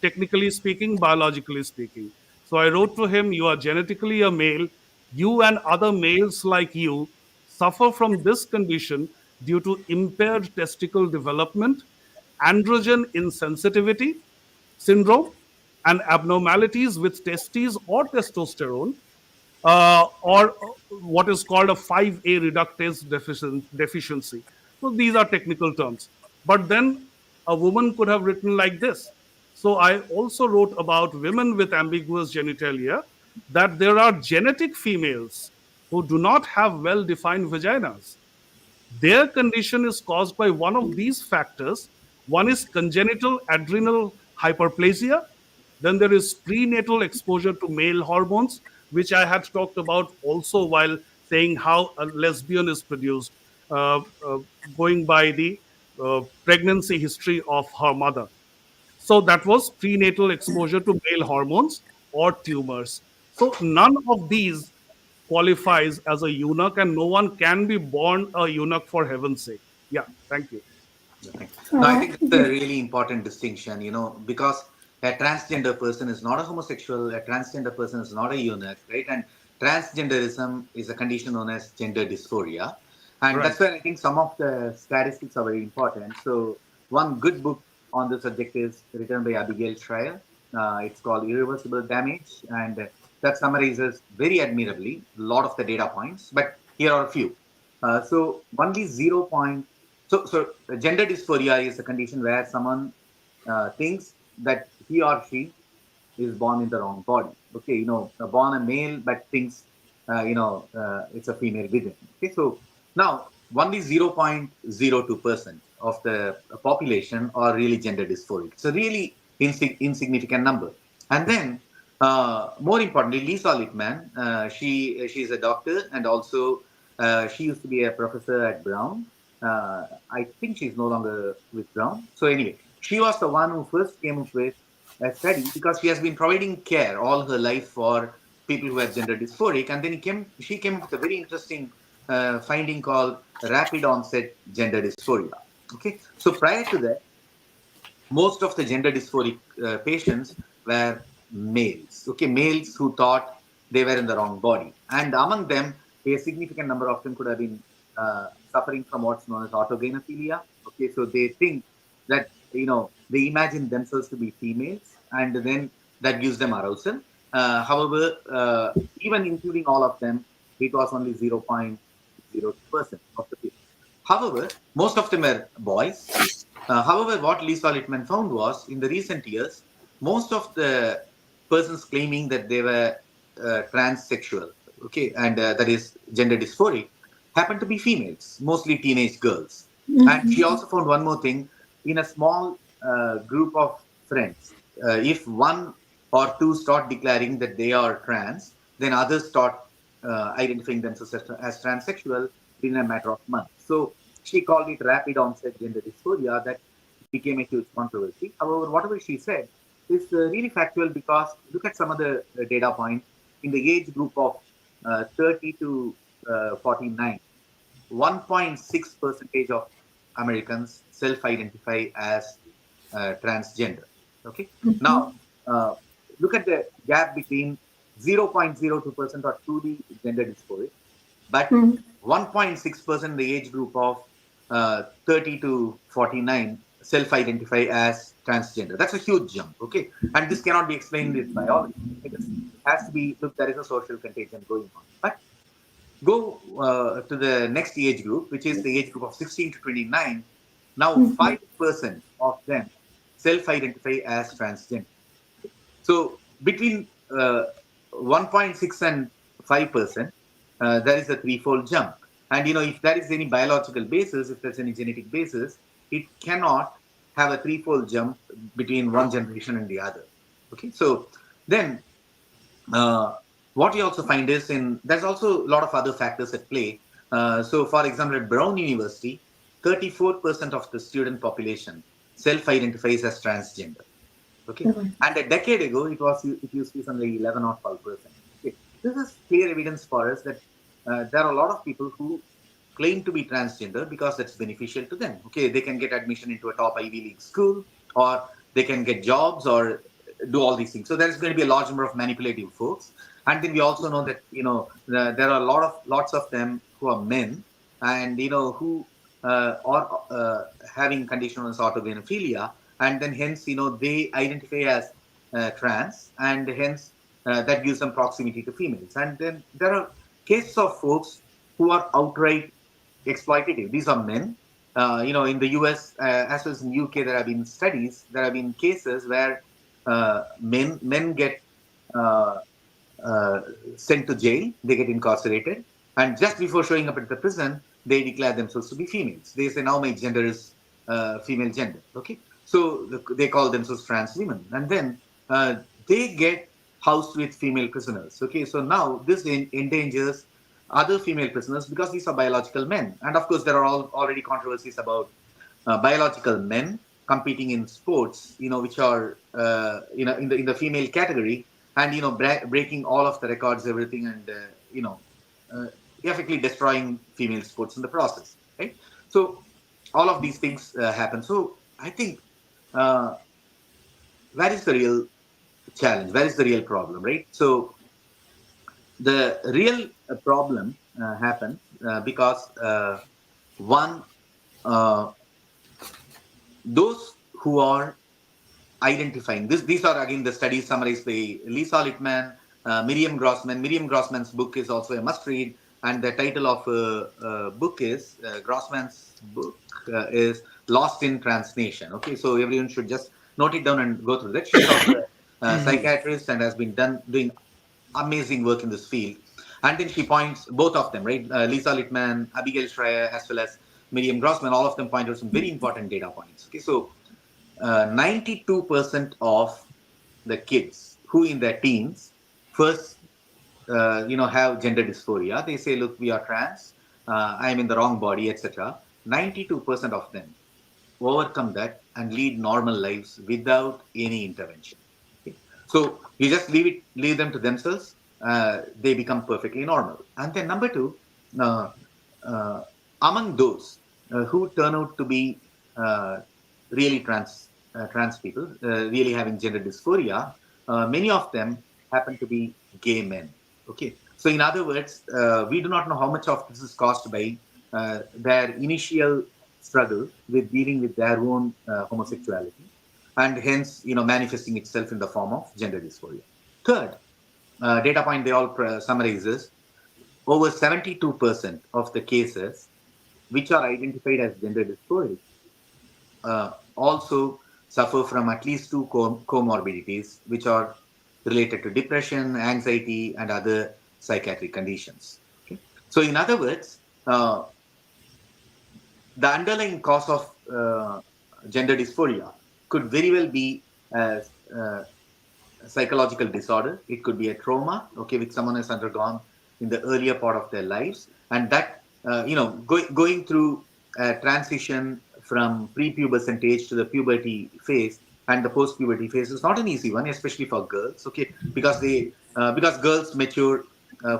technically speaking, biologically speaking. So I wrote to him, you are genetically a male. You and other males like you suffer from this condition due to impaired testicle development, androgen insensitivity syndrome, and abnormalities with testes or testosterone, or what is called a 5A reductase deficiency. So these are technical terms. But then a woman could have written like this. So I also wrote about women with ambiguous genitalia, that there are genetic females who do not have well defined vaginas. Their condition is caused by one of these factors. One is congenital adrenal hyperplasia. Then there is prenatal exposure to male hormones, which I had talked about also while saying how a lesbian is produced, uh, uh, going by the pregnancy history of her mother. So that was prenatal exposure to male hormones or tumors. So none of these qualifies as a eunuch, and no one can be born a eunuch, for heaven's sake. Yeah, thank you. Yeah, thanks. No, I think that's a really important distinction, because a transgender person is not a homosexual, a transgender person is not a eunuch, right? And transgenderism is a condition known as gender dysphoria. And Right. that's where I think some of the statistics are very important. So, one good book on the subject is written by Abigail Schreier. It's called Irreversible Damage, and that summarizes very admirably a lot of the data points. But here are a few. So, only 0. So gender dysphoria is a condition where someone thinks that he or she is born in the wrong body. Okay, born a male but thinks, it's a female within. Okay, so now only 0.02% of the population are really gender dysphoric. It's a really insignificant number. And then, more importantly, Lisa Littman, she's a doctor, and also she used to be a professor at Brown. I think she's no longer with Brown. So anyway, she was the one who first came up with a study, because she has been providing care all her life for people who have gender dysphoric, and then she came up with a very interesting finding called rapid onset gender dysphoria. Okay, so prior to that, most of the gender dysphoric patients were males. Okay, males who thought they were in the wrong body, and among them, a significant number of them could have been suffering from what's known as autogynephilia. Okay, so they think that they imagine themselves to be females, and then that gives them arousal. However, even including all of them, it was only 0.02% of the people. However, most of them are boys. However, what Lisa Littman found was, in the recent years, most of the persons claiming that they were transsexual, okay, and that is gender dysphoric, happened to be females, mostly teenage girls. And she also found one more thing: in a small group of friends, if one or two start declaring that they are trans, then others start identifying themselves as transsexual in a matter of months. So she called it rapid onset gender dysphoria. That became a huge controversy. However, whatever she said is really factual, because look at some of the data points in the age group of 30 to 49. 1.6 percentage of Americans self-identify as transgender. Okay. Now, look at the gap between 0.02% are truly gender dysphoric, but Hmm. 1.6% the age group of 30 to 49 self-identify as transgender. That's a huge jump, okay? And this cannot be explained with biology. It has to be, look, there is a social contagion going on. But go to the next age group, which is the age group of 16 to 29. Now, 5% of them self-identify as transgender. So between 1.6 and 5%, there is a threefold jump. And if there is any biological basis, if there's any genetic basis, it cannot have a threefold jump between one generation and the other. Okay, so then uh, what we also find is there's also a lot of other factors at play. So, for example, at Brown University, 34% of the student population self-identifies as transgender. Okay, and a decade ago, it used to be something like 11 or 12%. Okay, this is clear evidence for us that there are a lot of people who claim to be transgender because that's beneficial to them. Okay, they can get admission into a top Ivy League school, or they can get jobs, or do all these things. So there is going to be a large number of manipulative folks, and then we also know that there are lots of them who are men, and who are having conditions of orthogonophilia, and then hence they identify as trans, and hence that gives them proximity to females. And then there are cases of folks who are outright exploitative. These are men. In the US as well as in UK, there have been studies, there have been cases where men get uh, uh, sent to jail, they get incarcerated, and just before showing up at the prison, they declare themselves to be females. They say, now my gender is female gender. Okay, so they call themselves trans women, and then they get housed with female prisoners. Okay, so now this endangers other female prisoners because these are biological men, and of course there are already controversies about biological men competing in sports, which are in the female category, and breaking all of the records, everything, and uh, effectively destroying female sports in the process, right? So all of these things happen. So I think uh, where is the real challenge? Where is the real problem, right? So the real problem happens because one, uh, those who are identifying this, these are again the studies summarized by Lisa Littman, Miriam Grossman. Miriam Grossman's book is also a must read, and the title of book is Grossman's book is Lost in Transnation. Okay, so everyone should just note it down and go through that. She's also a psychiatrist and has been doing amazing work in this field. And then she points, both of them, right? Lisa Littman, Abigail Schreier, as well as Miriam Grossman, all of them point out some very important data points. Okay, so 92% of the kids who in their teens first have gender dysphoria, they say, look, we are trans, I'm in the wrong body, etc. 92% of them overcome that and lead normal lives without any intervention. Okay? So you just leave them to themselves, they become perfectly normal. And then number two, uh, uh, among those who turn out to be uh, really trans people, really having gender dysphoria, many of them happen to be gay men. Okay, so in other words, we do not know how much of this is caused by their initial struggle with dealing with their own homosexuality, and hence manifesting itself in the form of gender dysphoria. Third data point they all summarize is over 72% of the cases which are identified as gender dysphoric also suffer from at least two comorbidities, which are related to depression, anxiety, and other psychiatric conditions. Okay? So, in other words, the underlying cause of gender dysphoria could very well be a, a psychological disorder. It could be a trauma, okay, which someone has undergone in the earlier part of their lives, and that going through a transition from prepubescent age to the puberty phase and the post-puberty phase is not an easy one, especially for girls, okay, because girls mature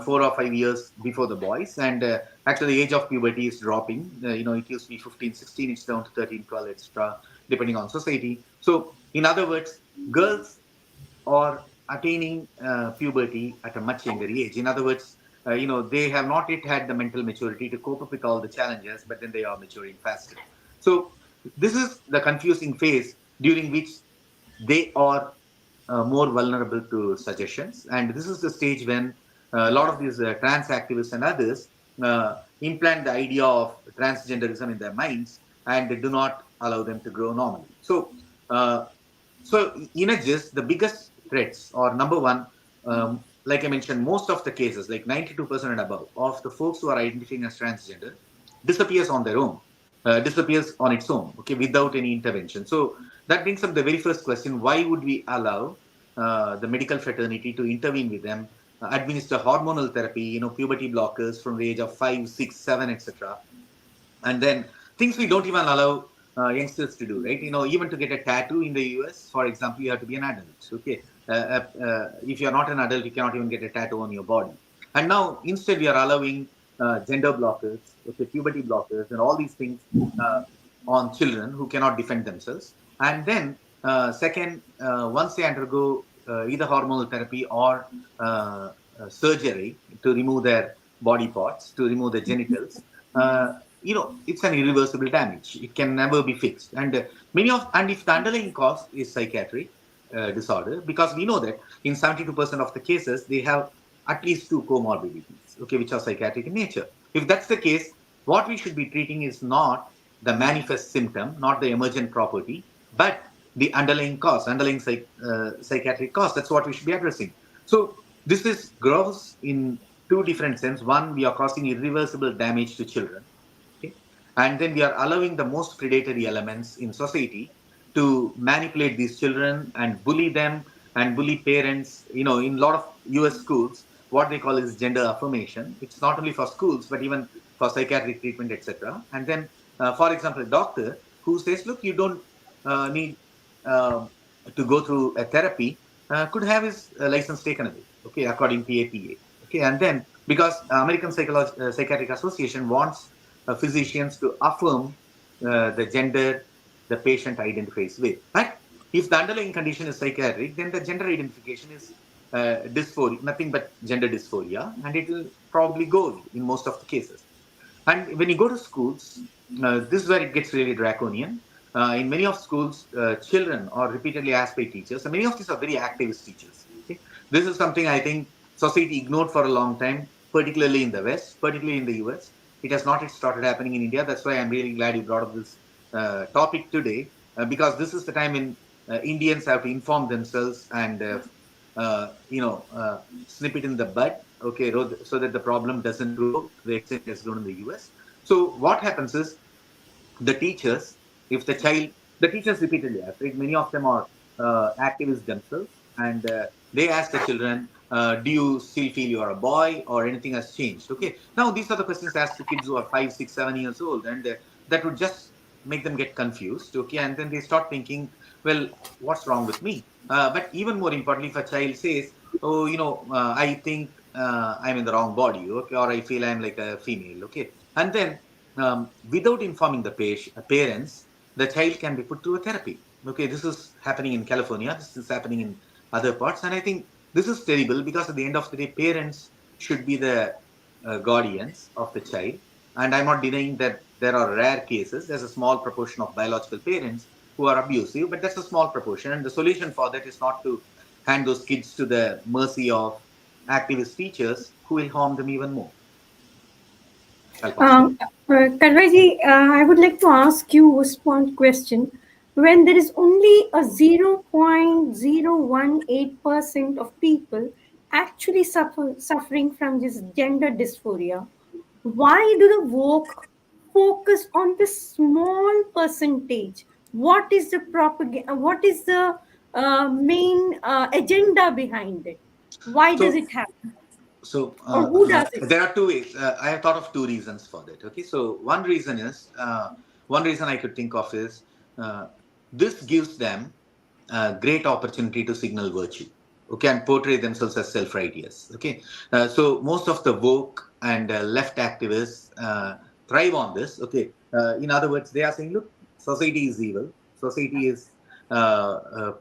4 or 5 years before the boys, and actually the age of puberty is dropping. It used to be 15, 16, it's down to 13, 12, etc., depending on society. So, in other words, girls or attaining puberty at a much younger age. In other words, they have not yet had the mental maturity to cope up with all the challenges, but then they are maturing faster. So this is the confusing phase during which they are more vulnerable to suggestions. And this is the stage when a lot of these trans activists and others implant the idea of transgenderism in their minds and they do not allow them to grow normally. Uh, in a gist, the biggest threats or number one, like I mentioned, most of the cases, like 92% and above, of the folks who are identifying as transgender disappears on their own, disappears on its own, okay, without any intervention. So that brings up the very first question: why would we allow the medical fraternity to intervene with them, administer hormonal therapy, puberty blockers from the age of 5, 6, 7, etc., and then things we don't even allow youngsters to do, right? Even to get a tattoo in the US, for example, you have to be an adult. Okay, if you're not an adult, you cannot even get a tattoo on your body. And now instead, we are allowing gender blockers, okay, puberty blockers, and all these things on children who cannot defend themselves. And then, second, once they undergo either hormonal therapy or surgery to remove their body parts, to remove their genitals, uh, it's an irreversible damage. It can never be fixed. And and if the underlying cause is psychiatric disorder, because we know that in 72% of the cases, they have at least two comorbidities, okay, which are psychiatric in nature. If that's the case, what we should be treating is not the manifest symptom, not the emergent property, but the underlying cause, underlying psychiatric cause. That's what we should be addressing. So this is gross in two different sense. One, we are causing irreversible damage to children, okay? And then we are allowing the most predatory elements in society to manipulate these children and bully them and bully parents. In a lot of US schools, what they call is gender affirmation. It's not only for schools, but even for psychiatric treatment, etc. And then, for example, a doctor who says, look, you don't need uh, to go through a therapy, could have his license taken away, okay, according to APA. Okay, and then because American Psychiatric Association wants physicians to affirm the gender the patient identifies with. But if the underlying condition is psychiatric, then the gender identification is dysphoria, nothing but gender dysphoria, and it will probably go away in most of the cases. And when you go to schools, this is where it gets really draconian. In many of schools, children are repeatedly asked by teachers, and many of these are very activist teachers. Okay? This is something I think society ignored for a long time, particularly in the West, particularly in the US. It has not yet started happening in India. That's why I'm really glad you brought up this topic today, because this is the time when Indians have to inform themselves and snip it in the bud, okay, so that the problem doesn't grow to the extent it has grown in the US. So what happens is the teachers, if the teachers repeatedly ask, right? Many of them are activists themselves, and they ask the children, do you still feel you are a boy or anything has changed? Okay. Now, these are the questions asked to kids who are 5, 6, 7 years old, and that would just make them get confused. Okay. And then they start thinking, well, what's wrong with me? But even more importantly, if a child says, oh, I think I'm in the wrong body, okay, or I feel I'm like a female, okay. And then without informing the parents, the child can be put through a therapy. Okay, this is happening in California. This is happening in other parts, and I think this is terrible because at the end of the day, parents should be the guardians of the child. And I'm not denying that there are rare cases. There's a small proportion of biological parents who are abusive, but that's a small proportion. And the solution for that is not to hand those kids to the mercy of activist teachers who will harm them even more. I'll pause there. Kalvaji, I would like to ask you one question. When there is only a 0.018% of people actually suffering from this gender dysphoria, why do the woke focus on the small percentage? What is the propaganda? What is the main agenda behind it? Why does So it happen? So Or who does it? there are two ways. I have thought of two reasons for that. Okay, so one reason I could think of is uh, this gives them a great opportunity to signal virtue. Okay, and portray themselves as self-righteous. Okay, so most of the woke and left activists thrive on this. Okay, in other words, they are saying, look, society is evil. Society is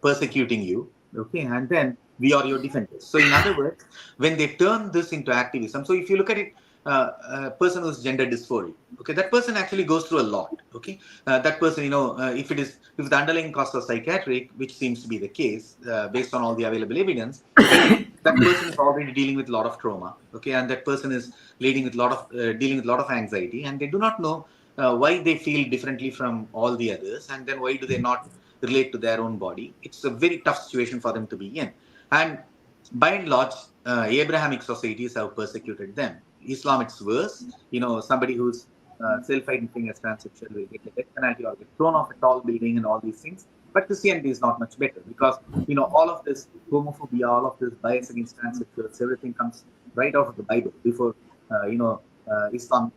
persecuting you. Okay, and then we are your defenders. So, in other words, when they turn this into activism, so if you look at it, a person who's gender dysphoria, okay, that person actually goes through a lot. Okay, that person, if the underlying cause is psychiatric, which seems to be the case based on all the available evidence, then that person is already dealing with a lot of trauma. Okay, and that person is leading with a lot of dealing with a lot of anxiety, and they do not know why they feel differently from all the others, and then why do they not relate to their own body. It's a very tough situation for them to be in. And by and large, Abrahamic societies have persecuted them. Islam, it's worse. Somebody who's self-identifying as transsexual will get the death penalty or get thrown off a tall building and all these things. But Christianity is not much better because, all of this homophobia, all of this bias against transsexuals, everything comes right out of the Bible before, Islam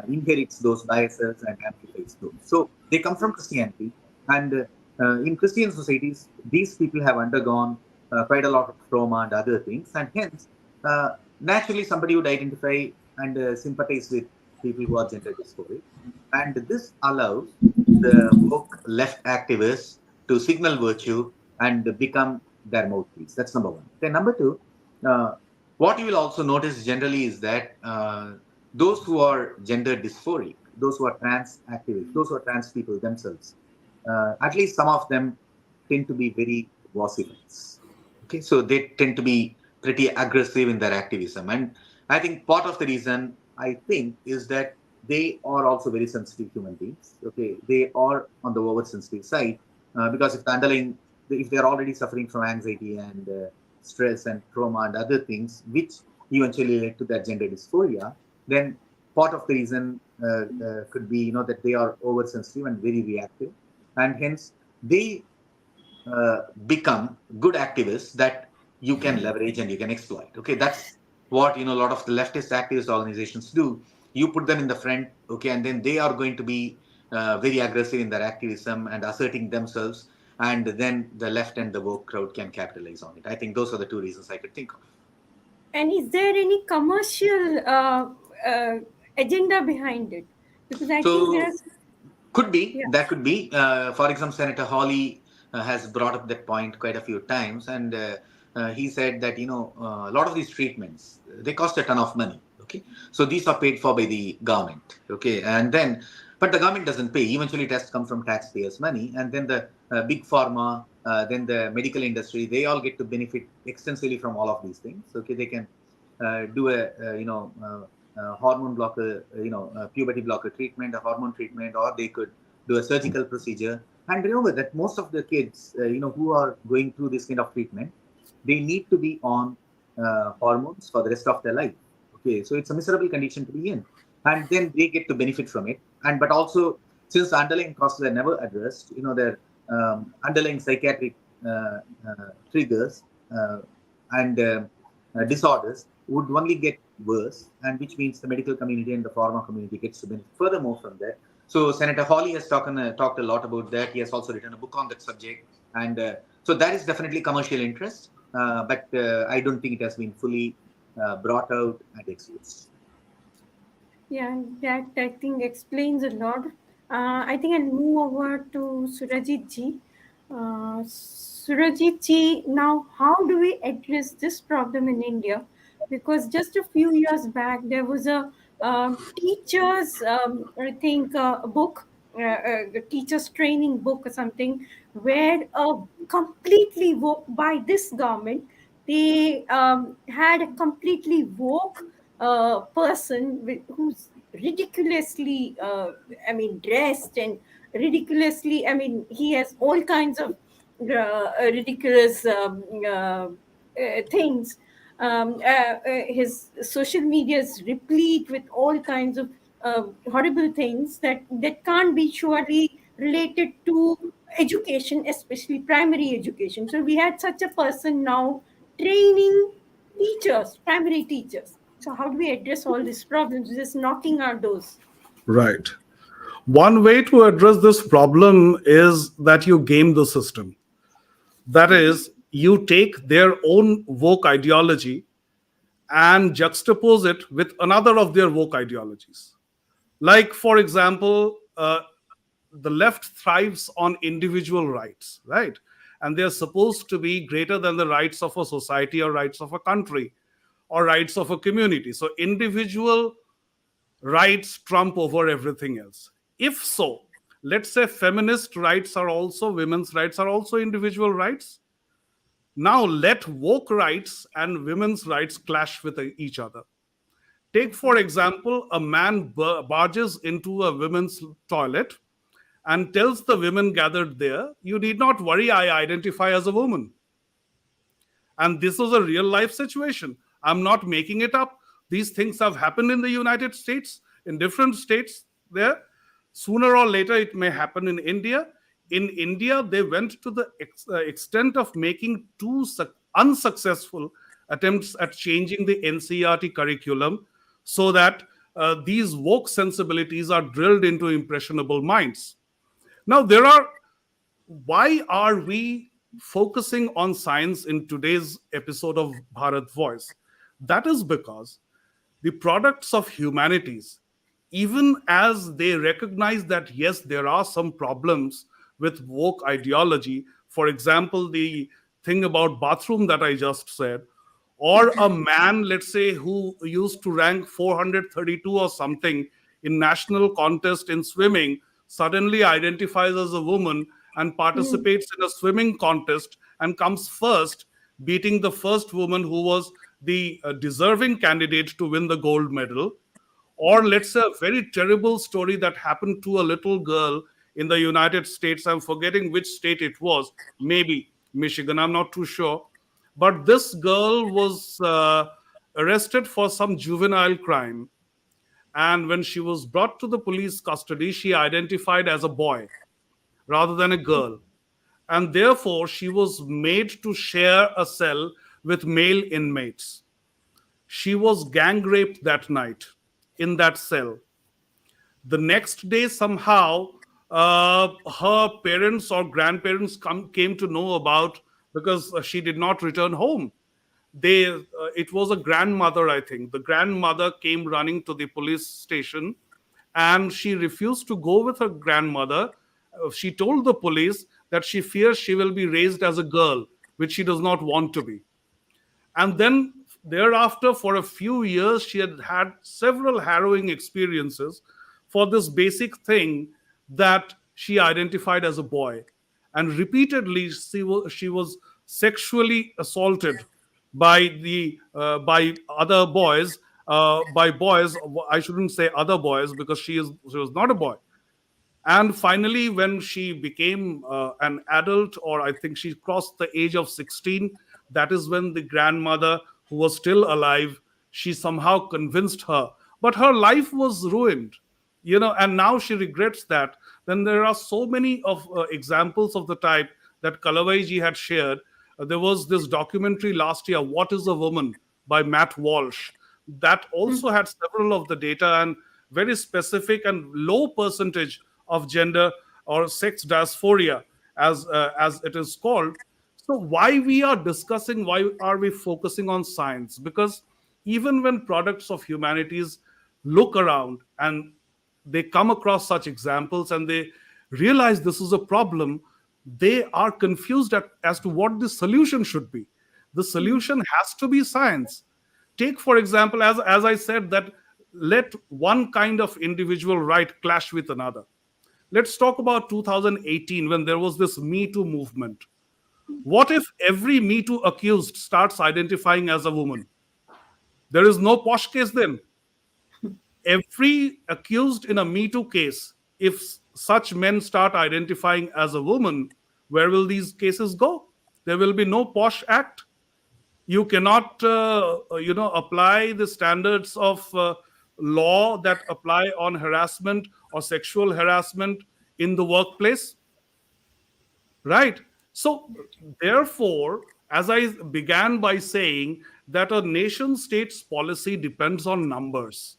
inherits those biases and amplifies those. So they come from Christianity. And in Christian societies, these people have undergone quite a lot of trauma and other things, and hence, naturally, somebody would identify and sympathize with people who are gender dysphoric, and this allows the woke left activists to signal virtue and become their mouthpiece. That's number one. Then number two, uh, what you will also notice generally is that those who are gender dysphoric, those who are trans activists, those who are trans people themselves, at least some of them tend to be very vociferous. Okay, so they tend to be pretty aggressive in their activism, and I think part of the reason I think is that they are also very sensitive human beings. Okay, they are on the oversensitive side because if they are already suffering from anxiety and stress and trauma and other things, which eventually led to that gender dysphoria, then part of the reason could be that they are oversensitive and very reactive, and hence they become good activists that you can leverage and you can exploit. Okay, that's what a lot of the leftist activist organizations do. You put them in the front, okay, and then they are going to be very aggressive in their activism and asserting themselves, and then the left and the woke crowd can capitalize on it. I think those are the two reasons I could think of. And is there any commercial agenda behind it? Because I think So there's, could be, yeah. that could be. For example, Senator Hawley has brought up that point quite a few times, and he said that a lot of these treatments they cost a ton of money. Okay, so these are paid for by the government. Okay, and then but the government doesn't pay. Eventually, tests come from taxpayers' money, and then the big pharma, then the medical industry, they all get to benefit extensively from all of these things. Okay, they can do a hormone blocker, puberty blocker treatment, a hormone treatment, or they could do a surgical procedure. And remember that most of the kids, who are going through this kind of treatment, they need to be on hormones for the rest of their life. Okay, so it's a miserable condition to be in, and then they get to benefit from it. And but also, since the underlying causes are never addressed, their underlying psychiatric triggers and disorders would only get worse, and which means the medical community and the pharma community gets to benefit furthermore from that. So Senator Hawley has talked a lot about that. He has also written a book on that subject, and so that is definitely commercial interest, but I don't think it has been fully brought out and exposed. Yeah, that I think explains a lot. I think I'll move over to Surajit ji. Surajit ji, now how do we address this problem in India? Because just a few years back, there was a teacher's, I think, book, a teacher's training book or something, where completely woke by this government, they had a completely woke person who's ridiculously, dressed and ridiculously, he has all kinds of ridiculous things. His social media is replete with all kinds of horrible things that can't be surely related to education, especially primary education. So we had such a person now training teachers, primary teachers. So how do we address all these problems? Just knocking our doors. Right. One way to address this problem is that you game the system. That is, you take their own woke ideology and juxtapose it with another of their woke ideologies. Like, for example, the left thrives on individual rights, right? and they're supposed to be greater than the rights of a society or rights of a country or rights of a community. So individual rights trump over everything else. If so, let's say feminist rights are also, women's rights are also individual rights. Now let woke rights and women's rights clash with each other. Take, for example, a man barges into a women's toilet and tells the women gathered there, "You need not worry, I identify as a woman." And this was a real life situation. I'm not making it up. These things have happened in the United States, in different states there. Sooner or later, it may happen in India. In India, they went to the extent of making two unsuccessful attempts at changing the NCERT curriculum so that these woke sensibilities are drilled into impressionable minds. Now, why are we focusing on science in today's episode of Bharat Voice? That is because the products of humanities, even as they recognize that, yes, there are some problems with woke ideology, for example, the thing about bathroom that I just said, or a man, let's say, who used to rank 432 or something in national contest in swimming, suddenly identifies as a woman and participates in a swimming contest and comes first, beating the first woman who was the deserving candidate to win the gold medal. Or let's say a very terrible story that happened to a little girl in the United States. I'm forgetting which state it was, maybe Michigan, I'm not too sure. But this girl was arrested for some juvenile crime. And when she was brought to the police custody, she identified as a boy rather than a girl. And therefore, she was made to share a cell with male inmates. She was gang raped that night in that cell. The next day, somehow, her parents or grandparents came to know about, because she did not return home. It was a grandmother, I think. The grandmother came running to the police station, and she refused to go with her grandmother. She told the police that she fears she will be raised as a girl, which she does not want to be. And then thereafter, for a few years, she had had several harrowing experiences for this basic thing that she identified as a boy. And repeatedly, she was sexually assaulted by other boys. By boys, I shouldn't say other boys, because she was not a boy. And finally, when she became an adult, or I think she crossed the age of 16, that is when the grandmother, who was still alive, she somehow convinced her. But her life was ruined, and now she regrets that. Then there are so many of examples of the type that Kalavai ji had shared. There was this documentary last year, "What is a Woman?" by Matt Walsh. That also had several of the data and very specific and low percentage of gender or sex dysphoria, as it is called. So why are we focusing on science? Because even when products of humanities look around and they come across such examples and they realize this is a problem, they are confused as to what the solution should be. The solution has to be science. Take, for example, as I said, that let one kind of individual right clash with another. Let's talk about 2018, when there was this Me Too movement. What if every Me Too accused starts identifying as a woman? There is no posh case then. Every accused in a Me Too case, if such men start identifying as a woman, where will these cases go? There will be no posh act. You cannot, apply the standards of law that apply on harassment or sexual harassment in the workplace, right? So, therefore, as I began by saying, that a nation state's policy depends on numbers.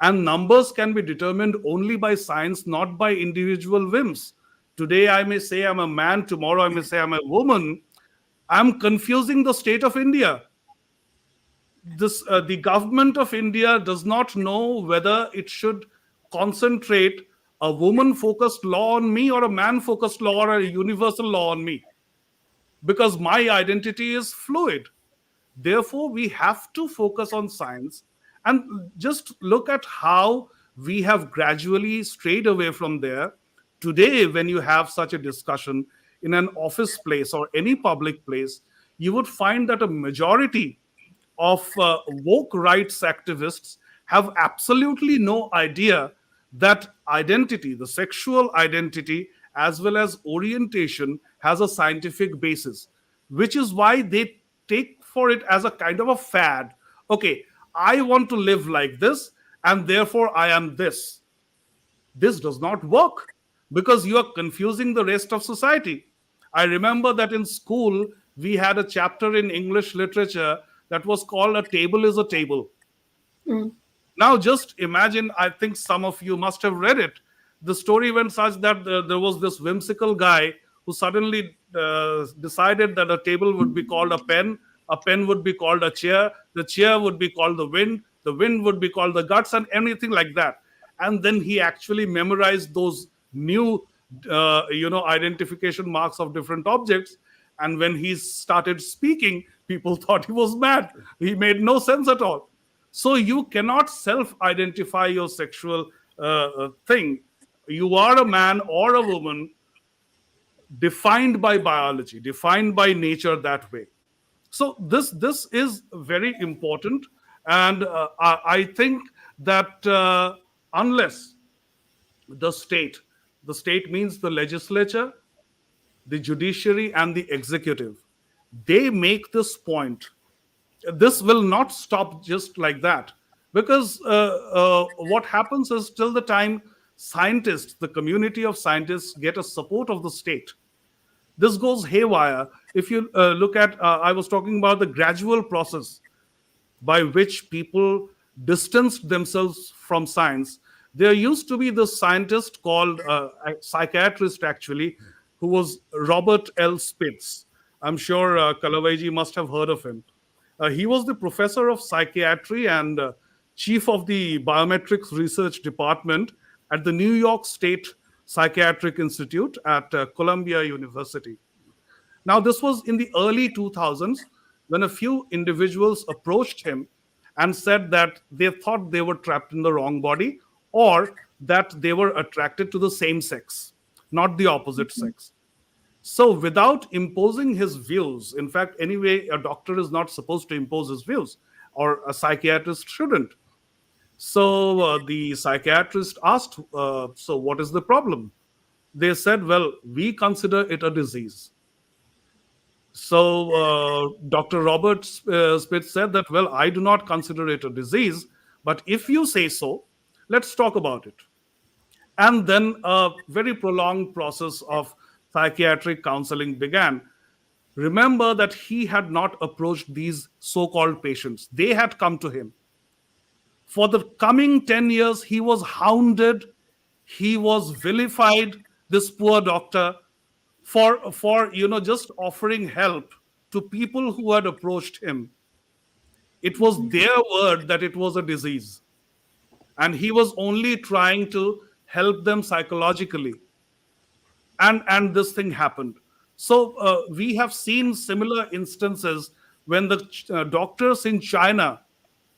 And numbers can be determined only by science, not by individual whims. Today, I may say I'm a man, tomorrow, I may say I'm a woman. I'm confusing the state of India. The government of India does not know whether it should concentrate a woman-focused law on me, or a man-focused law, or a universal law on me. because my identity is fluid. Therefore, we have to focus on science and just look at how we have gradually strayed away from there. Today, when you have such a discussion in an office place or any public place, you would find that a majority of woke rights activists have absolutely no idea that identity, the sexual identity, as well as orientation, has a scientific basis, which is why they take for it as a kind of a fad. Okay, I want to live like this, and therefore I am this. This does not work because you are confusing the rest of society. I remember that in school, we had a chapter in English literature that was called A Table is a Table. Mm. Now, just imagine, I think some of you must have read it. The story went such that there was this whimsical guy who suddenly decided that a table would be called a pen would be called a the chair would be called the wind would be called the guts, and anything like that. And then he actually memorized those new, identification marks of different objects. And when he started speaking, people thought he was mad. He made no sense at all. So you cannot self-identify your sexual thing. You are a man or a woman defined by biology, defined by nature that way. So this is very important, and I think that unless the state, the state means the legislature, the judiciary, and the executive, they make this point, this will not stop just like that, because what happens is, till the time scientists, the community of scientists, get a support of the state, this goes haywire. If you look at, I was talking about the gradual process by which people distanced themselves from science. There used to be this scientist called a psychiatrist, actually, who was Robert L. Spitz. I'm sure Kalavaiji must have heard of him. He was the professor of psychiatry and chief of the biometrics research department at the New York State Psychiatric Institute at Columbia University. Now, this was in the early 2000s when a few individuals approached him and said that they thought they were trapped in the wrong body, or that they were attracted to the same sex, not the opposite sex. So, without imposing his views, in fact, anyway, a doctor is not supposed to impose his views, or a psychiatrist shouldn't. So, the psychiatrist asked, so what is the problem? They said, well, we consider it a disease. So, Dr. Robert Spitz said that, well, I do not consider it a disease, but if you say so, let's talk about it. And then a very prolonged process of psychiatric counseling began. Remember that he had not approached these so called patients, they had come to him. For the coming 10 years, he was hounded, he was vilified, this poor doctor, for just offering help to people who had approached him. It was their word that it was a disease, and he was only trying to help them psychologically, and this thing happened. So we have seen similar instances when the doctors in China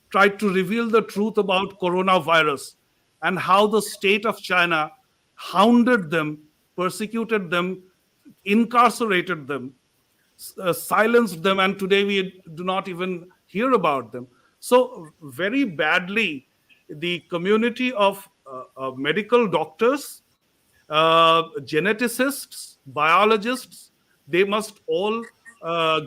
tried to reveal the truth about coronavirus, and how the state of China hounded them, persecuted them, incarcerated them, silenced them, and today we do not even hear about them. So, very badly, the community of medical doctors, geneticists, biologists, they must all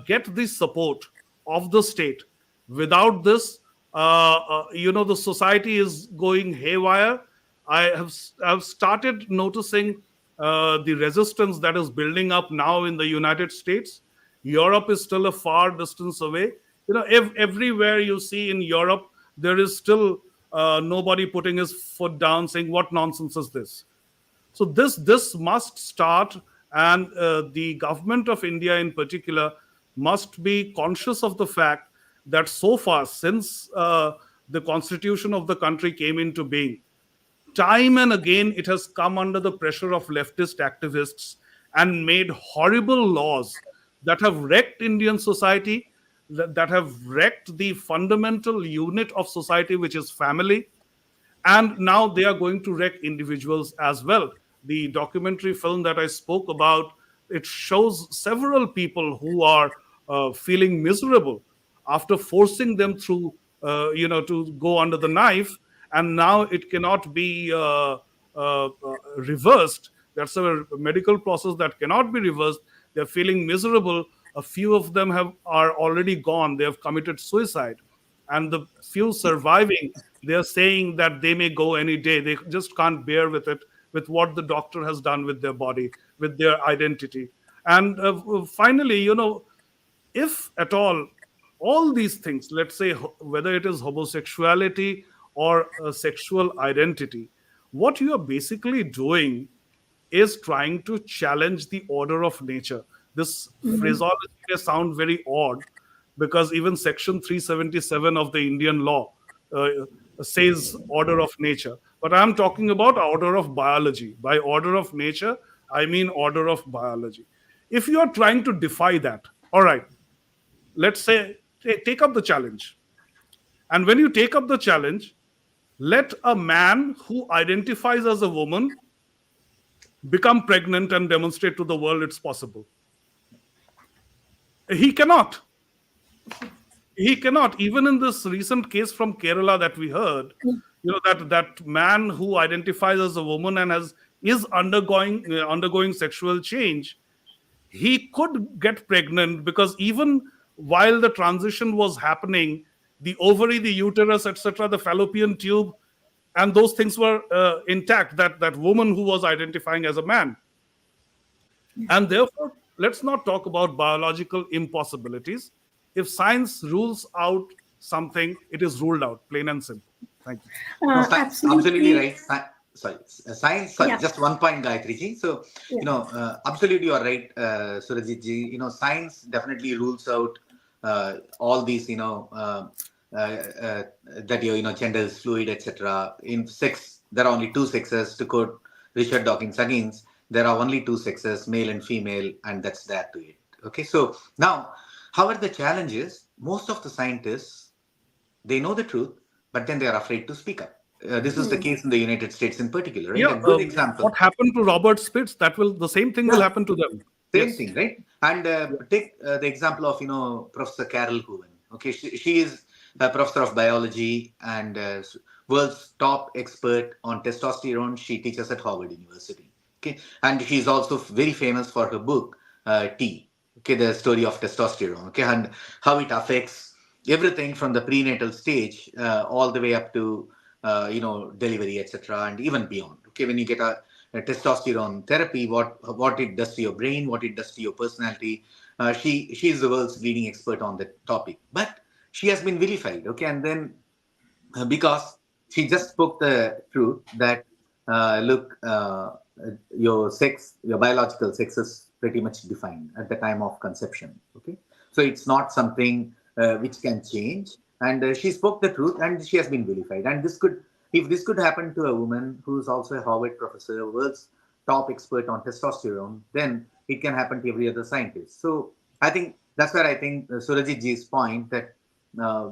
get the support of the state. Without this, the society is going haywire. I've started noticing the resistance that is building up now in the United States. Europe is still a far distance away. Everywhere you see in Europe, there is still nobody putting his foot down, saying, "What nonsense is this?" So this must start, and the government of India in particular must be conscious of the fact that so far, since the constitution of the country came into being, time and again it has come under the pressure of leftist activists and made horrible laws that have wrecked Indian society, that have wrecked the fundamental unit of society, which is family, and now they are going to wreck individuals as well. The documentary film that I spoke about, it shows several people who are feeling miserable after forcing them through, to go under the knife, and now it cannot be reversed. That's a medical process that cannot be reversed. They're feeling miserable. A few of them are already gone. They have committed suicide, and the few surviving, they are saying that they may go any day. They just can't bear with it, with what the doctor has done with their body, with their identity. And finally, if at all these things, let's say whether it is homosexuality or a sexual identity, what you are basically doing is trying to challenge the order of nature. This phraseology may sound very odd, because even Section 377 of the Indian law uh, says order of nature. But I'm talking about order of biology. By order of nature, I mean order of biology. If you are trying to defy that, all right, let's say, take up the challenge. And when you take up the challenge, let a man who identifies as a woman become pregnant and demonstrate to the world it's possible. He cannot. He cannot. Even in this recent case from Kerala that we heard, that man who identifies as a woman and is undergoing sexual change, he could get pregnant, because even while the transition was happening, the ovary, the uterus, etc., the fallopian tube, and those things were intact. That woman who was identifying as a man. And therefore, let's not talk about biological impossibilities. If science rules out something, it is ruled out, plain and simple. Thank you. No, absolutely Absolutely. right. Science. Sorry, Yeah. just one point, Gayatri ji. So, Yeah. absolutely, you are right, Surajit ji. Science definitely rules out all these, that gender is fluid, etc. In sex, there are only two sexes. To quote Richard Dawkins again, there are only two sexes, male and female, and that's that to it. Okay, so now, however, the challenge is most of the scientists, they know the truth, but then they are afraid to speak up. This is the case in the United States in particular, right? Yeah, A good example. what happened to Robert Spitz? The same thing will Yeah, happen to them. same Yes. thing, right? And Yeah. take the example of Professor Carol Hooven. Okay, she is a professor of biology and world's top expert on testosterone. She teaches at Harvard University. Okay, and she's also very famous for her book T. Okay, the story of testosterone. Okay, and how it affects everything from the prenatal stage all the way up to delivery, etc., and even beyond. Okay, when you get a testosterone therapy, what it does to your brain, what it does to your personality. She is the world's leading expert on the topic, but she has been vilified. Okay, and then because she just spoke the truth that look, your biological sex is pretty much defined at the time of conception. Okay, so it's not something which can change. And she spoke the truth, and she has been vilified. And if this could happen to a woman who's also a Harvard professor, world's top expert on testosterone, then it can happen to every other scientist. So I think that's where I think Surajit ji's point that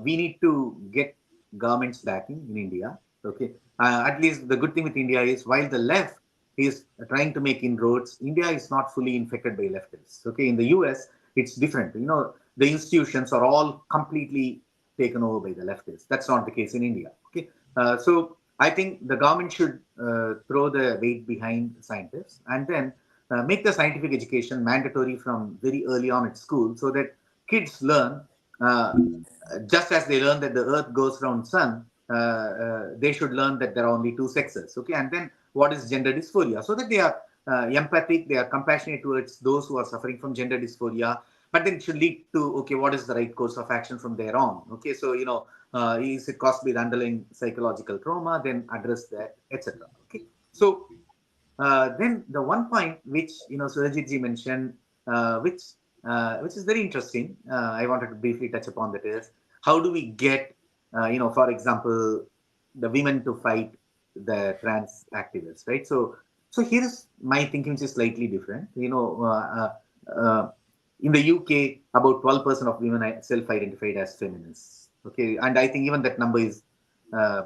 we need to get governments backing in India. Okay, at least the good thing with India is while the left is trying to make inroads, India is not fully infected by leftists. Okay, in the US, it's different. The institutions are all completely taken over by the leftists. That's not the case in India. Okay, so I think the government should throw the weight behind scientists and then make the scientific education mandatory from very early on at school, so that kids learn uh, just as they learn that the earth goes around sun, they should learn that there are only two sexes. Okay, and then what is gender dysphoria, so that they are empathic, they are compassionate towards those who are suffering from gender dysphoria. But then it should lead to, okay, what is the right course of action from there on. Okay, so is it caused by the underlying psychological trauma, then address that, etc. Okay, so then the one point which Surajit ji mentioned, which is very interesting, I wanted to briefly touch upon, that is how do we get for example, the women to fight the trans activists, right? So here is my thinking, which is slightly different. in the UK, about 12% of women self-identified as feminists. Okay, and I think even that number is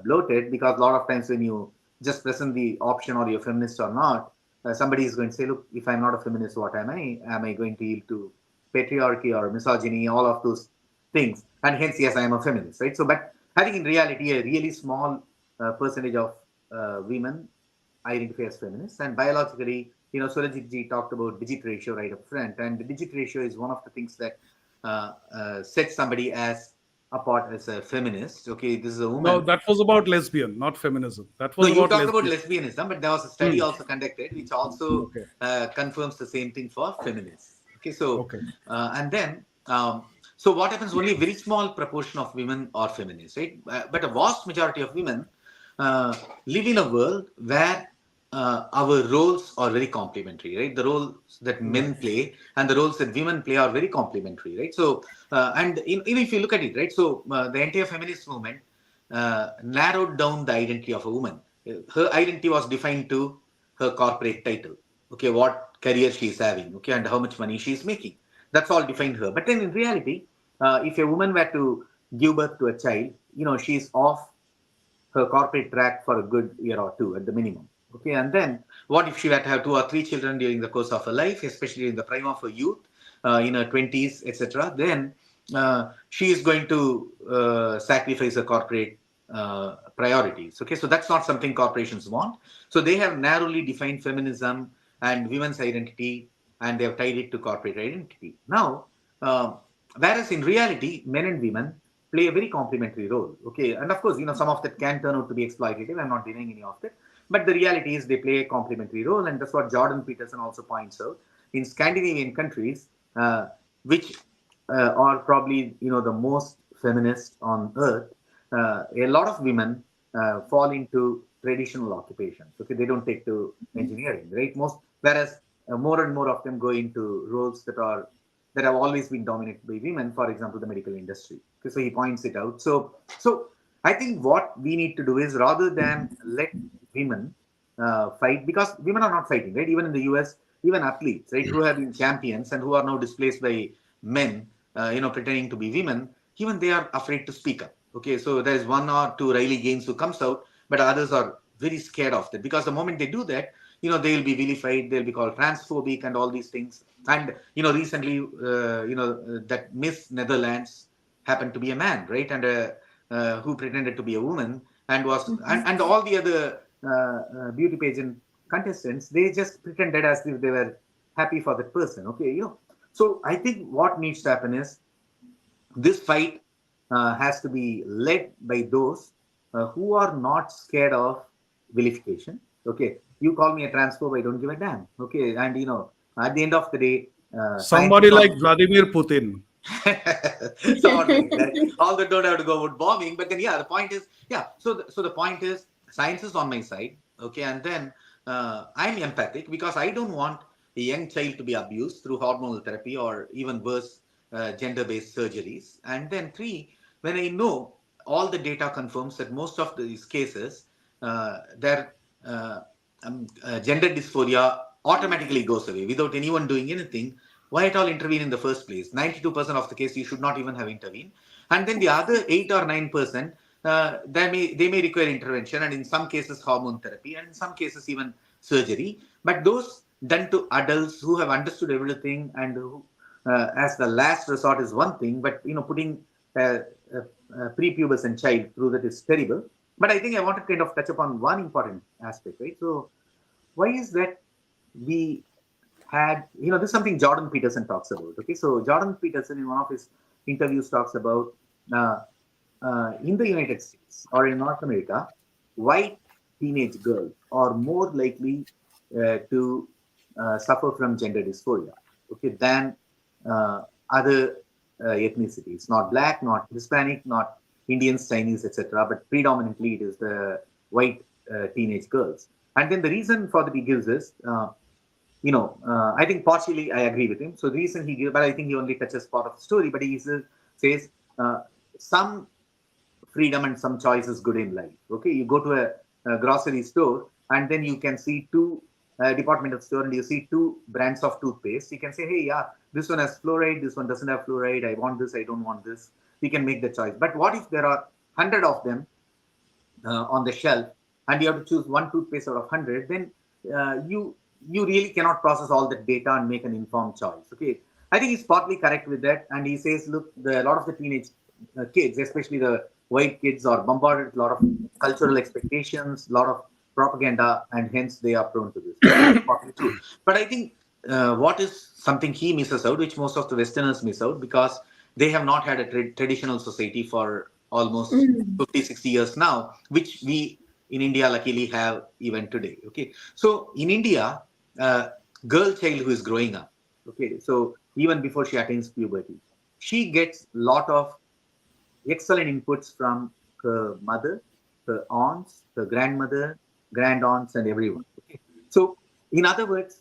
bloated, because a lot of times when you just present the option or you're feminist or not, somebody is going to say, look, if I'm not a feminist, what am I? Am I going to yield to patriarchy or misogyny, all of those things? And hence, yes, I am a feminist, right? So, but I think in reality, a really small percentage of women identify as feminists. And biologically, Surajit ji talked about digit ratio right up front. And the digit ratio is one of the things that sets somebody as apart as a feminist. Okay, this is a No, woman. that was about lesbian, not feminism. That No, was you about talked about lesbian. lesbianism, but there was a study Hmm. also conducted which also Okay. confirms the same thing for feminists. Okay, so Okay. and then so what happens? Only a very small proportion of women are feminists, right? But a vast majority of women uh, live in a world where our roles are very complementary, right? The roles that Right. men play and the roles that women play are very complementary, right? So and if you look at it, right? So the entire feminist movement narrowed down the identity of a woman. Her identity was defined to her corporate title. Okay, what career she is having, okay, and how much money she is making. That's all defined her. But then in reality, if a woman were to give birth to a child, she's off her corporate track for a good year or two at the minimum. Okay, and then what if she were to have two or three children during the course of her life, especially in the prime of her youth, in her 20s, etc.? Then she is going to sacrifice her corporate priorities. Okay, so that's not something corporations want. So they have narrowly defined feminism and women's identity, and they have tied it to corporate identity. Now, uh, whereas in reality, men and women play a very complementary role. Okay, and of course, some of that can turn out to be exploitative. I'm not denying any of that, but the reality is they play a complementary role, and that's what Jordan Peterson also points out. In Scandinavian countries, which are probably the most feminist on earth, a lot of women fall into traditional occupations. Okay, they don't take to engineering, right? Whereas more and more of them go into roles that have always been dominated by women, for example, the medical industry. Okay, so he points it out. So I think what we need to do is, rather than let women fight, because women are not fighting, right? Even in the US, even athletes, right, who have been champions and who are now displaced by men, pretending to be women, even they are afraid to speak up. Okay, so there's one or two Riley Gaines who comes out, but others are very scared of that, because the moment they do that, they'll be vilified, they'll be called transphobic and all these things. And recently, that Miss Netherlands happened to be a man, right? And who pretended to be a woman, and was and all the other beauty pageant contestants, they just pretended as if they were happy for that person. Okay, so I think what needs to happen is, this fight has to be led by those who are not scared of vilification. Okay, you call me a transphobe, I don't give a damn. Okay, and at the end of the day, science Somebody is like on. Vladimir Putin. Someone like that. Although don't have to go about bombing, but then yeah, the point is, yeah. So the point is, science is on my side, okay, and then I'm empathic, because I don't want a young child to be abused through hormonal therapy or even worse, gender-based surgeries. And then three, when I know all the data confirms that most of these cases, their gender dysphoria automatically goes away without anyone doing anything. Why at all intervene in the first place? 92% of the case you should not even have intervened. And then the other 8 or 9%, they may require intervention, and in some cases hormone therapy, and in some cases even surgery. But those done to adults who have understood everything, and who, as the last resort, is one thing, but putting prepubescent child through that is terrible. But I think I want to kind of touch upon one important aspect, right? So why is that we had, this is something Jordan Peterson talks about. Okay, so Jordan Peterson, in one of his interviews, talks about uh, in the United States or in North America, white teenage girls are more likely to suffer from gender dysphoria, okay, than other ethnicities. Not black, not Hispanic, not Indians, Chinese, etc., but predominantly it is the white teenage girls. And then the reason for that he gives is, I think partially I agree with him. So the reason he gives, but I think he only touches part of the story. But he says some freedom and some choice is good in life. Okay, you go to a grocery store, and then you can see two a departmental store and you see two brands of toothpaste, you can say, hey, yeah, this one has fluoride, this one doesn't have fluoride. I want this, I don't want this. We can make the choice. But what if there are 100 of them on the shelf and you have to choose one toothpaste out of 100? Then you really cannot process all that data and make an informed choice. Okay, I think he's partly correct with that, and he says, look, a lot of the teenage kids, especially the white kids, are bombarded with a lot of cultural expectations, a lot of propaganda, and hence they are prone to this. That's partly true. But I think what is something he misses out, which most of the Westerners miss out, because they have not had a traditional society for almost Mm. 50, 60 years now, which we in India luckily have even today. Okay, so in India, girl child who is growing up, okay, so even before she attains puberty, she gets lot of excellent inputs from her mother, her aunts, her grandmother, grand-aunts, and everyone. Okay? So, in other words,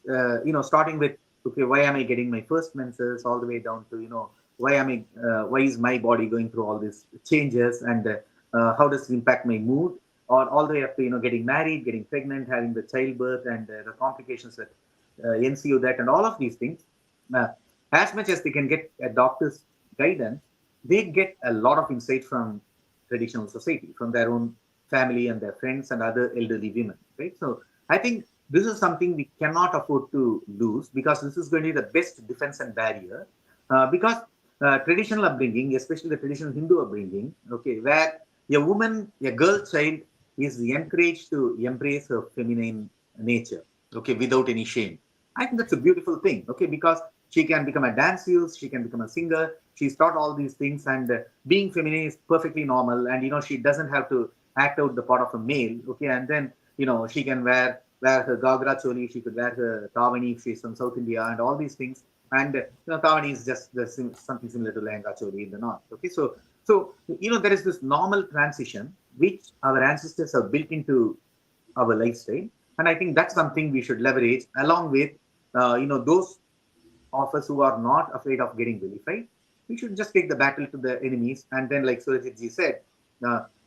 starting with, okay, why am I getting my first menses, all the way down to, why is my body going through all these changes, and how does it impact my mood, or all the way up to, getting married, getting pregnant, having the childbirth, and the complications that ensue that, and all of these things. Uh, as much as they can get a doctor's guidance, they get a lot of insight from traditional society, from their own family and their friends and other elderly women, right? So I think this is something we cannot afford to lose, because this is going to be the best defense and barrier. Because traditional upbringing, especially the traditional Hindu upbringing, okay, where a woman, a girl child, is encouraged to embrace her feminine nature, okay, without any shame. I think that's a beautiful thing, okay, because she can become a dancer, she can become a singer, she's taught all these things, and being feminine is perfectly normal, and she doesn't have to act out the part of a male, okay, and then she can wear her gagra choli, she could wear her tawani if she's from South India, and all these things, and tawani is just something similar to lehenga choli in the north, okay, so there is this normal transition which our ancestors have built into our lifestyle, and I think that's something we should leverage, along with those of us who are not afraid of getting vilified. We should just take the battle to the enemies, and then, like Surajit ji said,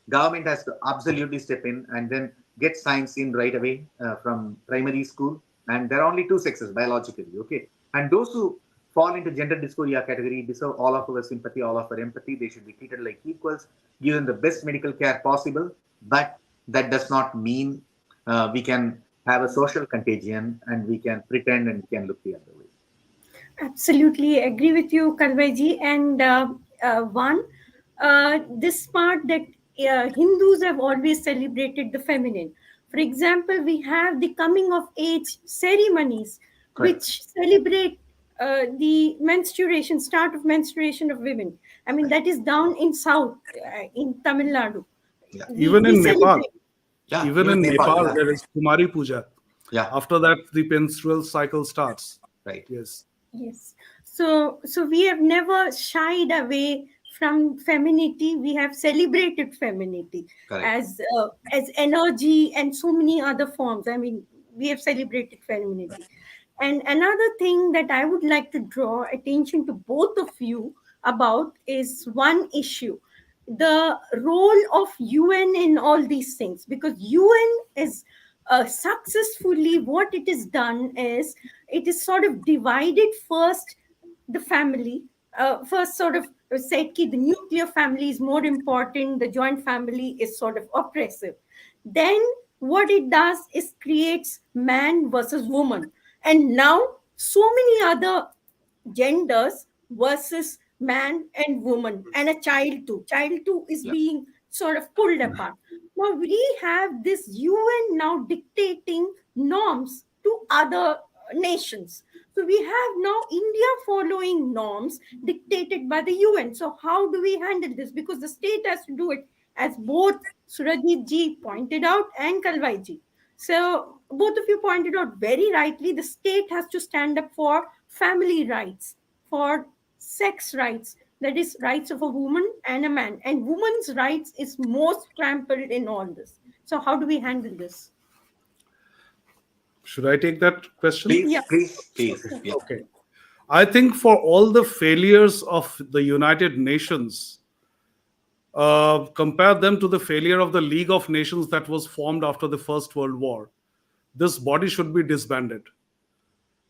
government has to absolutely step in and then get science in right away from primary school. And there are only two sexes biologically, okay? And those who fall into gender dysphoria category deserve all of our sympathy, all of our empathy. They should be treated like equals, given the best medical care possible. But that does not mean we can have a social contagion and we can pretend and we can look the other way. Absolutely agree with you, Kalvaiji. And this part that Hindus have always celebrated the feminine. For example, we have the coming of age ceremonies, Correct. which celebrate the menstruation, start of menstruation of women. I mean, Right. that is down in South, in Tamil Nadu. Yeah. Even We in Nepal, celebrate. Yeah. even Even in Nepal. Nepal, Yeah. there is Kumari Puja. Yeah. After that, the menstrual cycle starts. Right. Yes. Yes. So we have never shied away from femininity. We have celebrated femininity Correct. as energy and so many other forms. I mean, we have celebrated femininity. And another thing that I would like to draw attention to both of you about is one issue: the role of UN in all these things. Because UN is successfully, what it is done is, it is sort of divided first the family, first sort of said ki the nuclear family is more important, the joint family is sort of oppressive. Then what it does is creates man versus woman, and now so many other genders versus man and woman, and a child too is Yeah. being sort of pulled apart. Now we have this UN now dictating norms to other nations. So we have now India following norms dictated by the UN. So how do we handle this? Because the state has to do it, as both Surajit ji pointed out and Kalvai ji. So both of you pointed out very rightly, the state has to stand up for family rights, for sex rights, that is rights of a woman and a man. And women's rights is most trampled in all this. So how do we handle this? Should I take that question? Yeah. Please, please, please. Sure. Yeah. Okay. I think for all the failures of the United Nations, compare them to the failure of the League of Nations that was formed after the First World War. this body should be disbanded.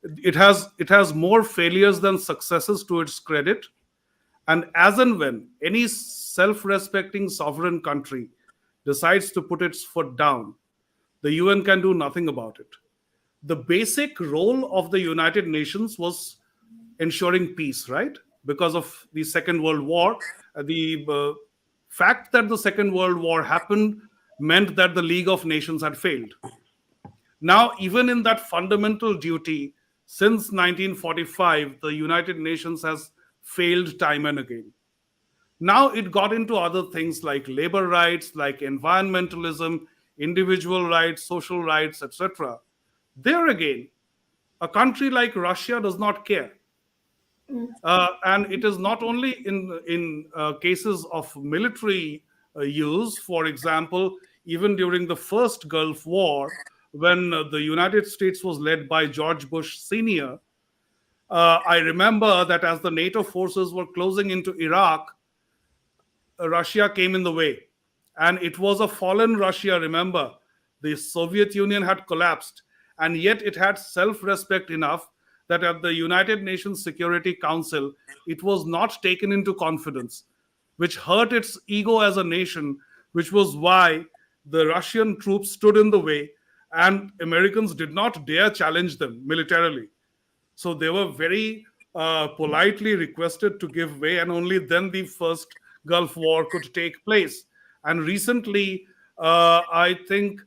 It has more failures than successes to its credit, and as and when any self-respecting sovereign country decides to put its foot down, the UN can do nothing about it. The basic role of the United Nations was ensuring peace, right? Because of the Second World War, the fact that the Second World War happened meant that the League of Nations had failed. Now, even in that fundamental duty, since 1945, the United Nations has failed time and again. Now it got into other things like labor rights, like environmentalism, individual rights, social rights, etc. There again, a country like Russia does not care. And it is not only in cases of military use. For example, even during the first Gulf War, when the United States was led by George Bush Sr., I remember that as the NATO forces were closing into Iraq, Russia came in the way. And it was a fallen Russia, remember. The Soviet Union had collapsed, and yet it had self respect enough that at the United Nations Security Council, it was not taken into confidence, which hurt its ego as a nation, which was why the Russian troops stood in the way and Americans did not dare challenge them militarily. So they were very politely requested to give way, and only then the first Gulf War could take place. And recently, I think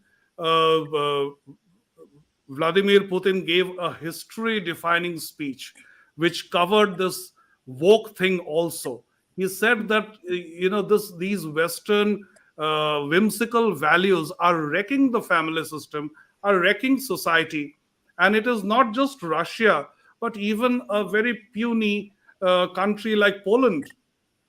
Vladimir Putin gave a history defining speech which covered this woke thing also. He said that these Western whimsical values are wrecking the family system, are wrecking society, and it is not just Russia, but even a very puny country like Poland.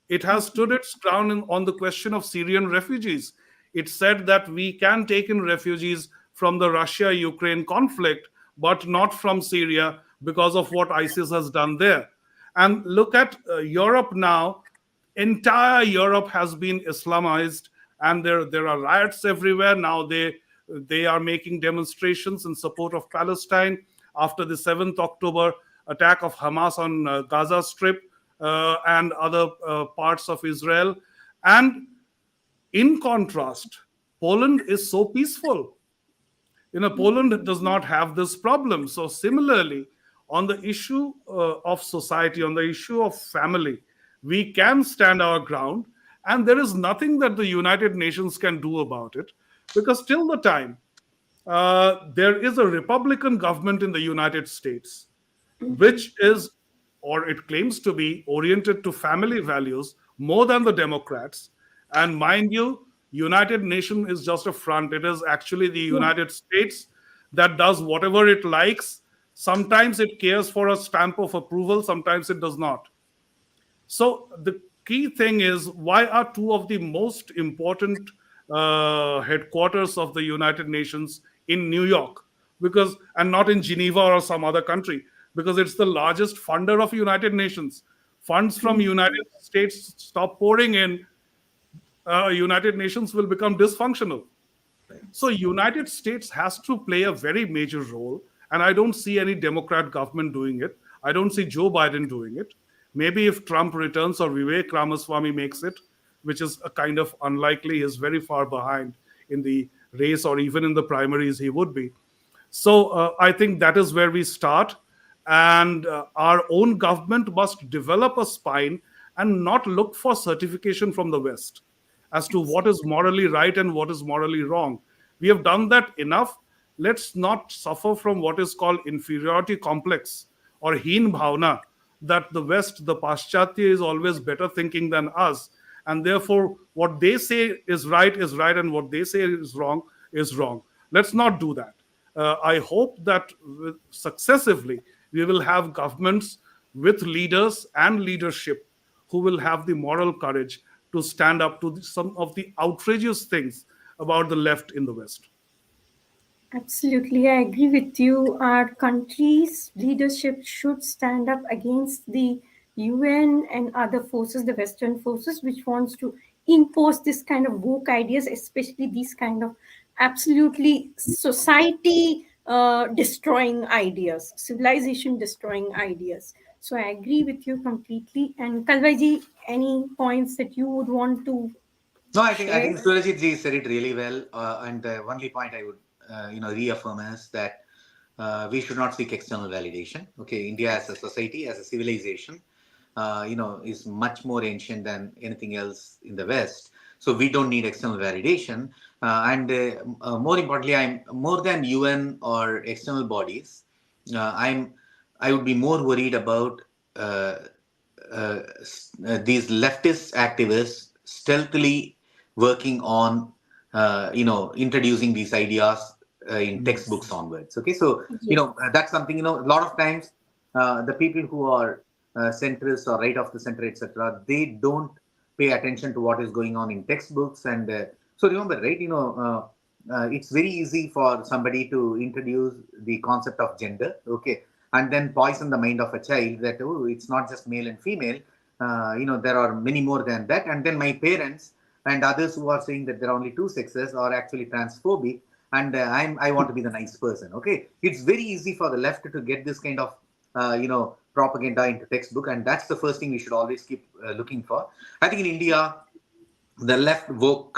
It has stood its ground on the question of Syrian refugees. It said that we can take in refugees from the Russia Ukraine conflict, but not from Syria because of what ISIS has done there. And look at Europe now. Entire Europe has been Islamized, and there are riots everywhere. Now they are making demonstrations in support of Palestine after the 7th October attack of Hamas on Gaza Strip and other parts of Israel. And in contrast, Poland is so peaceful. Poland does not have this problem. So similarly, on the issue of society, on the issue of family, we can stand our ground, and there is nothing that the United Nations can do about it, because till the time there is a Republican government in the United States, which is, or it claims to be, oriented to family values more than the Democrats. And mind you, United Nations is just a front. It is actually the United States that does whatever it likes. Sometimes it cares for a stamp of approval, sometimes it does not. So the key thing is, why are two of the most important headquarters of the United Nations in New York? And not in Geneva or some other country, because it's the largest funder of United Nations. Funds from United States stop pouring in, United Nations will become dysfunctional. So United States has to play a very major role, and I don't see any Democrat government doing it. I don't see Joe Biden doing it. Maybe if Trump returns or Vivek Ramaswamy makes it, which is a kind of unlikely. He's very far behind in the race, or even in the primaries he would be. So I think that is where we start. And our own government must develop a spine and not look for certification from the West as to what is morally right and what is morally wrong. We have done that enough. Let's not suffer from what is called inferiority complex or heen bhavna, that the West, the Paschatya, is always better thinking than us. And therefore, what they say is right, and what they say is wrong is wrong. Let's not do that. I hope that successively we will have governments with leaders and leadership who will have the moral courage to stand up to some of the outrageous things about the left in the West. Absolutely, I agree with you. Our country's leadership should stand up against the UN and other forces, the Western forces, which wants to impose this kind of woke ideas, especially these kind of absolutely society destroying ideas, civilization destroying ideas. So I agree with you completely. And Kalvaiji, any points that you would want to No, I share? think Surajit ji said it really well. And the only point I would reaffirm is that we should not seek external validation. Okay, India as a society, as a civilization, is much more ancient than anything else in the West. So we don't need external validation. And more importantly, I'm more than UN or external bodies. I would be more worried about uh, these leftist activists stealthily working on, introducing these ideas in textbooks Yes. onwards. Okay, so Yes. that's something, a lot of times the people who are centrists or right of the center, etc., they don't pay attention to what is going on in textbooks. And so remember, right? It's very easy for somebody to introduce the concept of gender, okay, and then poison the mind of a child that, oh, it's not just male and female. There are many more than that. And then my parents and others who are saying that there are only two sexes are actually transphobic, and I want to be the nice person. Okay, it's very easy for the left to get this kind of propaganda into textbook, and that's the first thing we should always keep looking for. I think in India, the left woke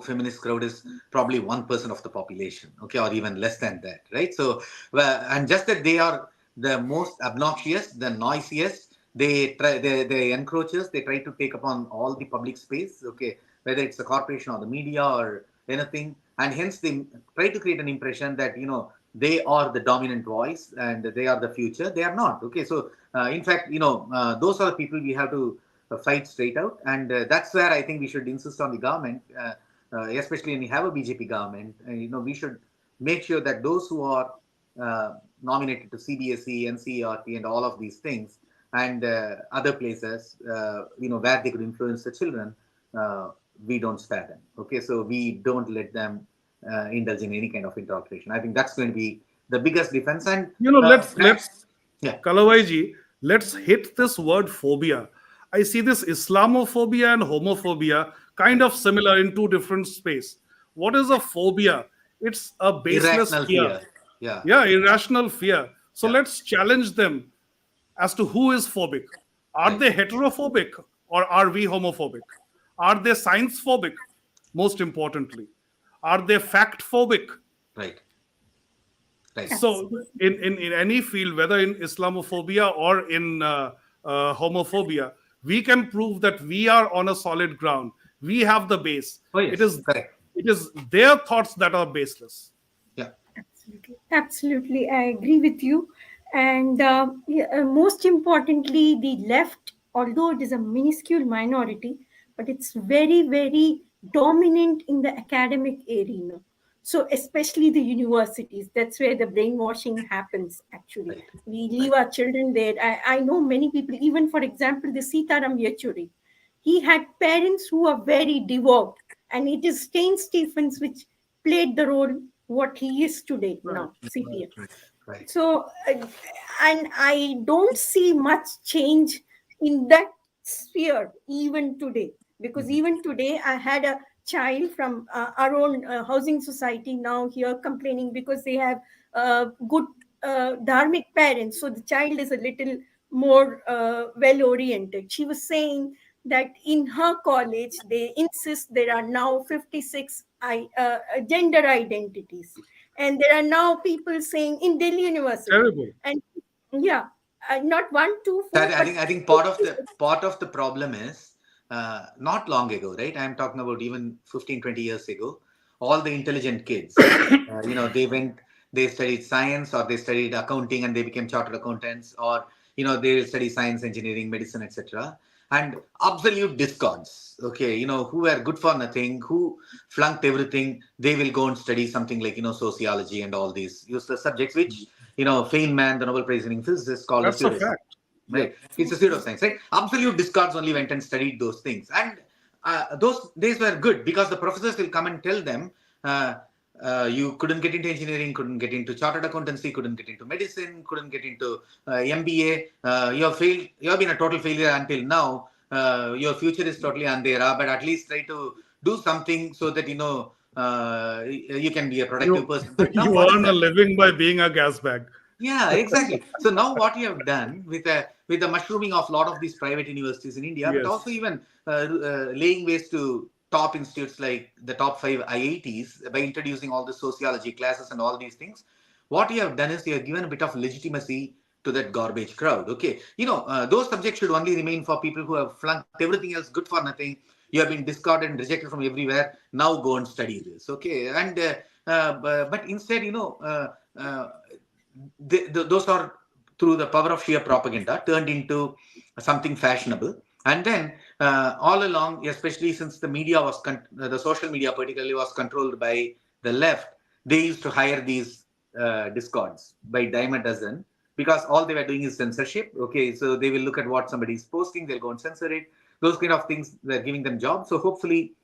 feminist crowd is probably 1% of the population, okay, or even less than that, right? So, and just that they are the most obnoxious, the noisiest. They try, they encroachers. They try to take upon all the public space, okay, whether it's the corporation or the media or anything, and hence they try to create an impression that they are the dominant voice and they are the future. They are not, okay. So, in fact, those are the people we have to fight straight out. And that's where I think we should insist on the government, especially when we have a BJP government. We should make sure that those who are nominated to CBSE, NCERT, and all of these things, and other places, where they could influence the children, we don't spare them. Okay, so we don't let them indulge in any kind of indoctrination. I think that's going to be the biggest defense. And Let's yeah, Kalavaiji, let's hit this word phobia. I see this Islamophobia and homophobia kind right. of similar in two different space. What is a phobia? It's a baseless Irrational fear. fear. Yeah, Yeah, irrational fear. So yeah, let's challenge them as to who is phobic. Are right, they heterophobic or are we homophobic? Are they science phobic? Most importantly, are they fact phobic? right, right. So, Absolutely. in any field, whether in Islamophobia or in homophobia, we can prove that we are on a solid ground. We have the base. Oh, It yes, is correct. it is their thoughts that are baseless. Yeah, Absolutely. Absolutely. I agree with you. And yeah, most importantly, the left, although it is a minuscule minority, but it's very, very dominant in the academic arena. So, especially the universities, that's where the brainwashing happens actually. right, We right. leave our children there. I know many people, even for example, the Sitaram Yechuri. He had parents who are very devout, and it is St. Stephens which played the role what he is today Right. now, CTM. Right, right. So, and I don't see much change in that sphere even today, because Mhm. even today I had a child from our own housing society now here complaining because they have good dharmic parents, so the child is a little more well oriented. She was saying that in her college they insist there are now 56 gender identities, and there are now people saying in Delhi University, Terrible. and yeah, not one, two, So four, but I think part of the problem is not long ago, right? I'm talking about even 15, 20 years ago. All the intelligent kids, they studied science or they studied accounting and they became chartered accountants, or they will study science, engineering, medicine, etc. And absolute discards, okay, who were good for nothing, who flunked everything, they will go and study something like sociology and all these useless subjects, which Feynman, the Nobel Prize winning physicist, called a That's a pseudoscience. fact. Yeah. Right. It's a pseudoscience, right? Absolute discards only went and studied those things. And those days were good because the professors will come and tell them, you couldn't get into engineering, couldn't get into chartered accountancy, couldn't get into medicine, couldn't get into MBA. You have failed. You have been a total failure until now. Your future is totally andhera, but at least try to do something so that you can be a productive You person. But now you what is earn a that? living by being a gas bag. Yeah, exactly. So now what you have done with the mushrooming of a lot of these private universities in India, but Yes. also even laying waste to top institutes like the top five IITs by introducing all the sociology classes and all these things. What you have done is you have given a bit of legitimacy to that garbage crowd. Okay, those subjects should only remain for people who have flunked everything else, good for nothing. You have been discarded and rejected from everywhere. Now go and study this. Okay, and but instead, those are through the power of sheer propaganda turned into something fashionable. And then all along, especially since the social media particularly was controlled by the left, they used to hire these discords by dime a dozen, because all they were doing is censorship. Okay, so they will look at what somebody is posting, they'll go and censor it. Those kind of things, they're giving them jobs. So hopefully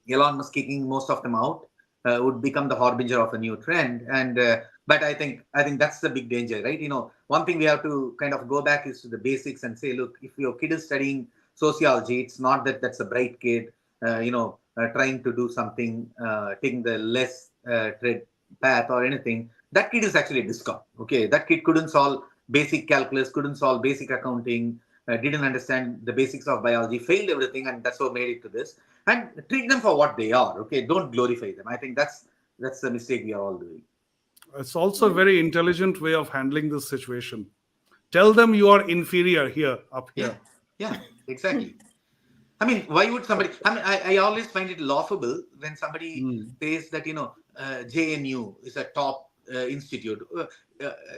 Elon Musk kicking most of them out would become the harbinger of a new trend. And but I think that's the big danger, right? One thing we have to kind of go back is to the basics and say, look, if your kid is studying sociology, it's not that that's a bright kid, trying to do something, taking the less tread path or anything. That kid is actually a discount. Okay, that kid couldn't solve basic calculus, couldn't solve basic accounting, didn't understand the basics of biology, failed everything, and that's what made it to this. And treat them for what they are. Okay, don't glorify them. I think that's the mistake we are all doing. It's also a very intelligent way of handling this situation. Tell them you are inferior here, up Yeah, here. yeah, exactly. I mean, why would somebody? I mean, I always find it laughable when somebody Mm. says that JNU is a top institute.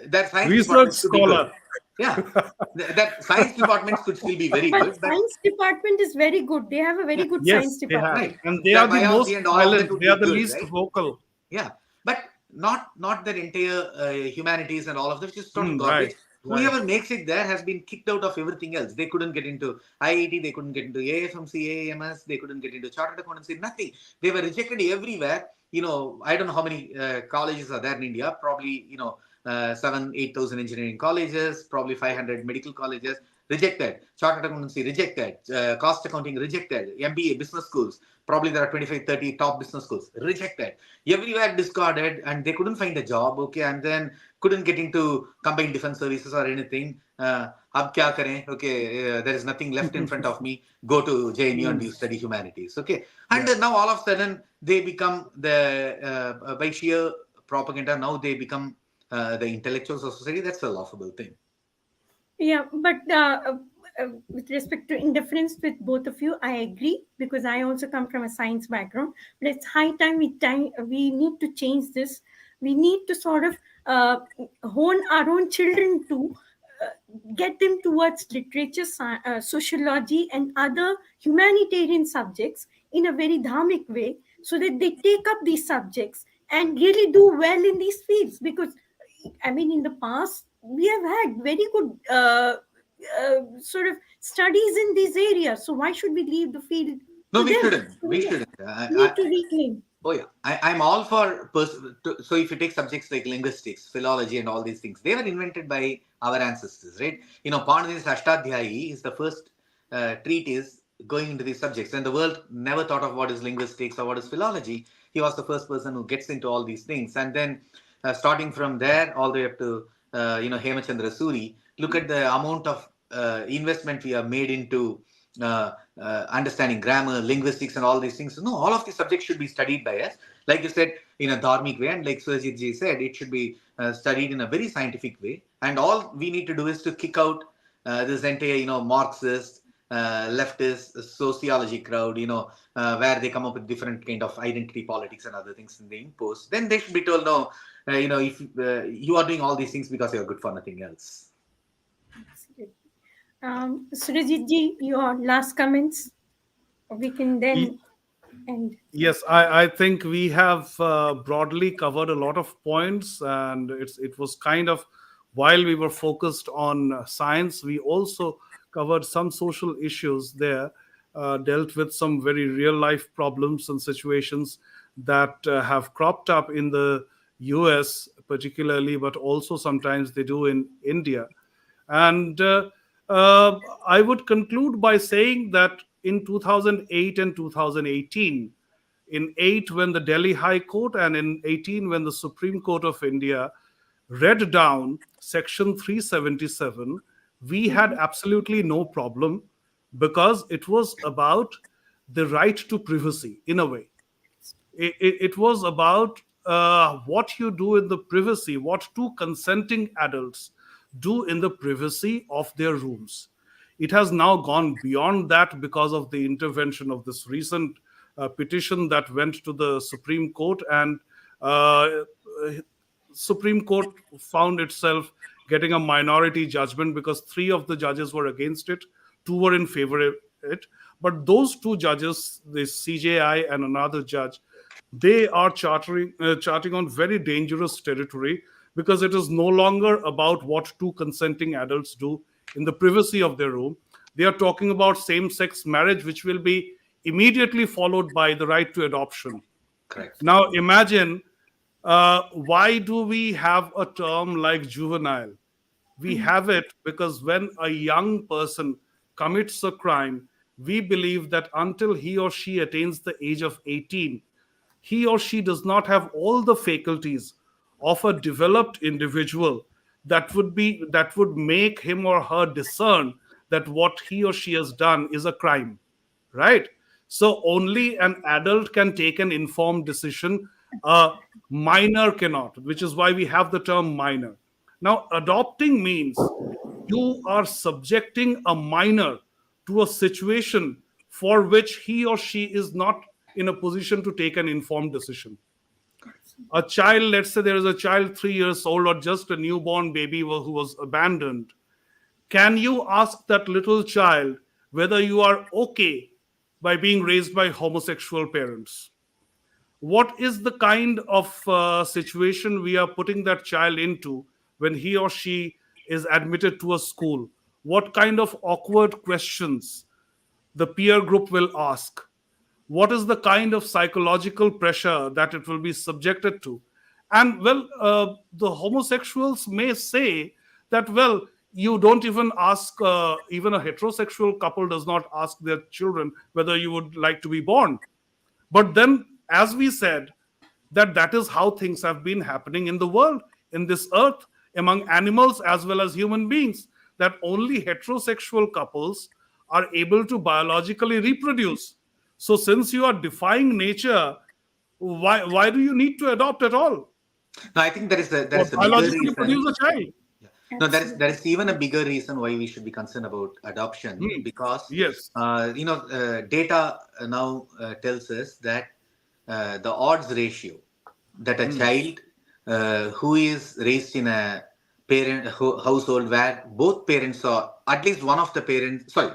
That science Research departments could be good. scholar. Yeah, that science departments could still be very But good, but science department is very good. They have a yeah, very good science Yes, they have. department. right. And they The are the biology most and all of that silent. would They be are the good, least right? vocal. Yeah, but not that entire humanities and all of that, just total Mm, right, garbage. right. Whoever makes it there has been kicked out of everything else. They couldn't get into IIT, they couldn't get into AFMC, AAMS, they couldn't get into chartered accountancy, nothing. They were rejected everywhere. I don't know how many colleges are there in India. Probably 7,000-8,000 engineering colleges, probably 500 medical colleges. Rejected. Chartered accountancy rejected. Cost accounting rejected. MBA business schools. Probably there are 25, 30 top business schools rejected. Everywhere discarded, and they couldn't find a job. Okay, and then couldn't get into combined defense services or anything. Ab kya kare? Okay, there is nothing left in front of me. Go to JNU and Mm, you study humanities. Okay, and yeah. now all of a sudden they become by sheer propaganda. Now they become the intellectuals of society. That's a laughable thing. Yeah, but with respect to indifference with both of you, I agree because I also come from a science background. But it's high time we need to change this. We need to sort of hone our own children to uh, get them towards literature, sociology, and other humanitarian subjects in a very dharmic way, so that they take up these subjects and really do well in these fields. Because I mean, in the past, we have had very good sort of studies in these areas. So why should we leave the field No, to we them? shouldn't. So We yes, shouldn't. we need to reclaim. Oh yeah, I'm all for so if you take subjects like linguistics, philology, and all these things, they were invented by our ancestors, right? Panini's Ashtadhyayi is the first treatise going into these subjects, and the world never thought of what is linguistics or what is philology. He was the first person who gets into all these things, and then starting from there all the way up to Hemachandra Suri, look at the amount of investment we have made into understanding grammar, linguistics, and all these things. No, all of these subjects should be studied by us, like you said, in a dharmic way, and like Surajit ji said, it should be studied in a very scientific way. And all we need to do is to kick out this entire, Marxist, leftist sociology crowd, where they come up with different kind of identity politics and other things, and they impose. Then they should be told, no, if you are doing all these things because you are good for nothing else. Absolutely. Surajit ji, your last comments. We can Y- then end. Yes, I think we have broadly covered a lot of points, and it was kind of, while we were focused on science, we also covered some social issues there, dealt with some very real life problems and situations that have cropped up in the US, particularly, but also sometimes they do in India. And I would conclude by saying that in 2008 and 2018, in 8 when the Delhi High Court, and in 18 when the Supreme Court of India read down Section 377, we had absolutely no problem, because it was about the right to privacy in a way. It was about what you do in the privacy, what two consenting adults do in the privacy of their rooms. It has now gone beyond that because of the intervention of this recent petition that went to the Supreme Court, and uh, Supreme Court found itself getting a minority judgment because three of the judges were against it, two were in favor of it. But those two judges, the CJI and another judge, they are charting on very dangerous territory, because it is no longer about what two consenting adults do in the privacy of their room. They are talking about same-sex marriage, which will be immediately followed by the right to adoption. Correct. Now imagine, why do we have a term like juvenile? We have it because when a young person commits a crime, we believe that until he or she attains the age of 18, he or she does not have all the faculties of a developed individual that would make him or her discern that what he or she has done is a crime, right? So only an adult can take an informed decision. A minor cannot, which is why we have the term minor. Now, adopting means you are subjecting a minor to a situation for which he or she is not in a position to take an informed decision. A child, let's say there is a child 3 years old, or just a newborn baby who was abandoned. Can you ask that little child whether you are okay by being raised by homosexual parents? What is the kind of situation we are putting that child into when he or she is admitted to a school? What kind of awkward questions the peer group will ask? What is the kind of psychological pressure that it will be subjected to? And well, the homosexuals may say that, well, you don't even ask, even a heterosexual couple does not ask their children whether you would like to be born. But then, as we said, that is how things have been happening in the world, in this earth, among animals as well as human beings, that only heterosexual couples are able to biologically reproduce. So since you are defying nature, why do you need to adopt at all, No, I think there or is a bigger biologically reason. produce a child? Yeah. No, there Absolutely. is even a bigger reason why we should be concerned about adoption, Hmm. because Yes. data now tells us that the odds ratio that a Hmm. child who is raised in a household where both parents are, at least one of the parents, sorry,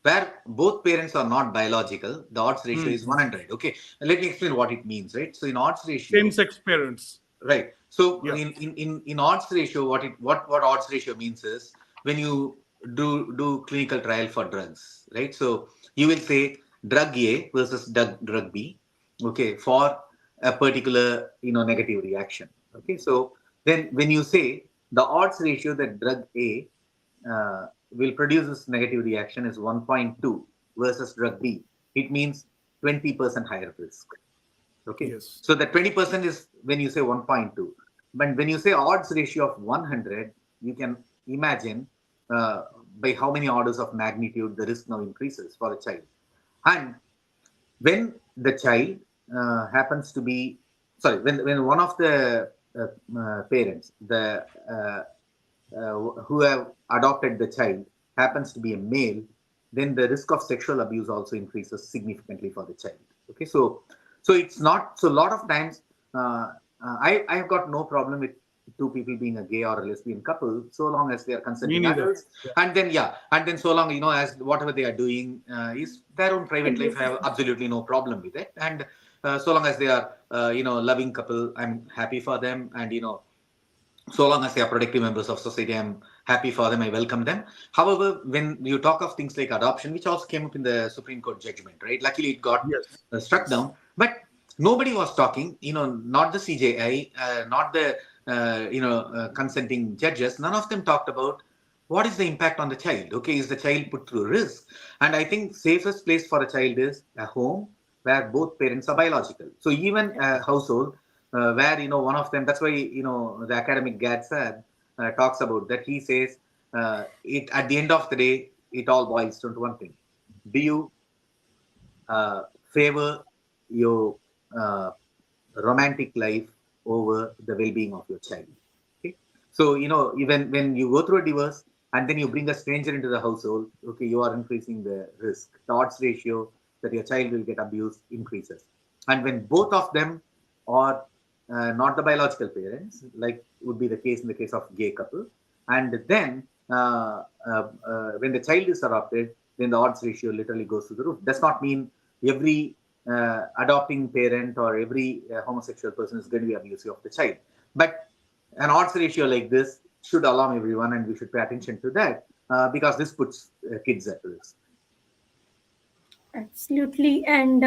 where both parents are not biological, the odds ratio Hmm. is 100. Okay, let me explain what it means, right? So in odds Same ratio, sex parents. right. So Yeah. in odds ratio, what odds ratio means is when you do clinical trial for drugs, right? So you will say drug A versus drug B, okay, for a particular negative reaction. Okay, so then when you say the odds ratio that drug A will produce this negative reaction is 1.2 versus drug B, it means 20% higher risk. Okay, Yes. so the 20% is when you say 1.2. But when you say odds ratio of 100, you can imagine by how many orders of magnitude the risk now increases for a child. And when the child happens to be, sorry, when one of the parents, the who have adopted the child happens to be a male, then the risk of sexual abuse also increases significantly for the child. Okay, so it's not, so a lot of times I've got no problem with two people being a gay or a lesbian couple so long as they are Me consenting neither. adults, Yeah. and then yeah, and then so long as whatever they are doing is their own private life, I have absolutely no problem with it. And so long as they are loving couple, I'm happy for them. And so long as they are productive members of society, I'm happy for them. I welcome them. However, when you talk of things like adoption, which also came up in the Supreme Court judgment, right? Luckily, it got Yes. struck Yes. down. But nobody was talking. Not the CJI, not the consenting judges. None of them talked about what is the impact on the child. Okay, is the child put through risk? And I think safest place for a child is a home where both parents are biological. So even a household where one of them, that's why the academic Gadsad talks about that. He says it at the end of the day, it all boils down to one thing: do you favor your uh, romantic life over the well-being of your child? Okay, so even when you go through a divorce and then you bring a stranger into the household, okay, you are increasing the risk. The odds ratio that your child will get abused increases. And when both of them are not the biological parents, like would be the case in the case of gay couple, and then when the child is adopted, then the odds ratio literally goes to the roof. Does not mean every adopting parent or every homosexual person is going to be abusive of the child. But an odds ratio like this should alarm everyone, and we should pay attention to that because this puts kids at risk. Absolutely. And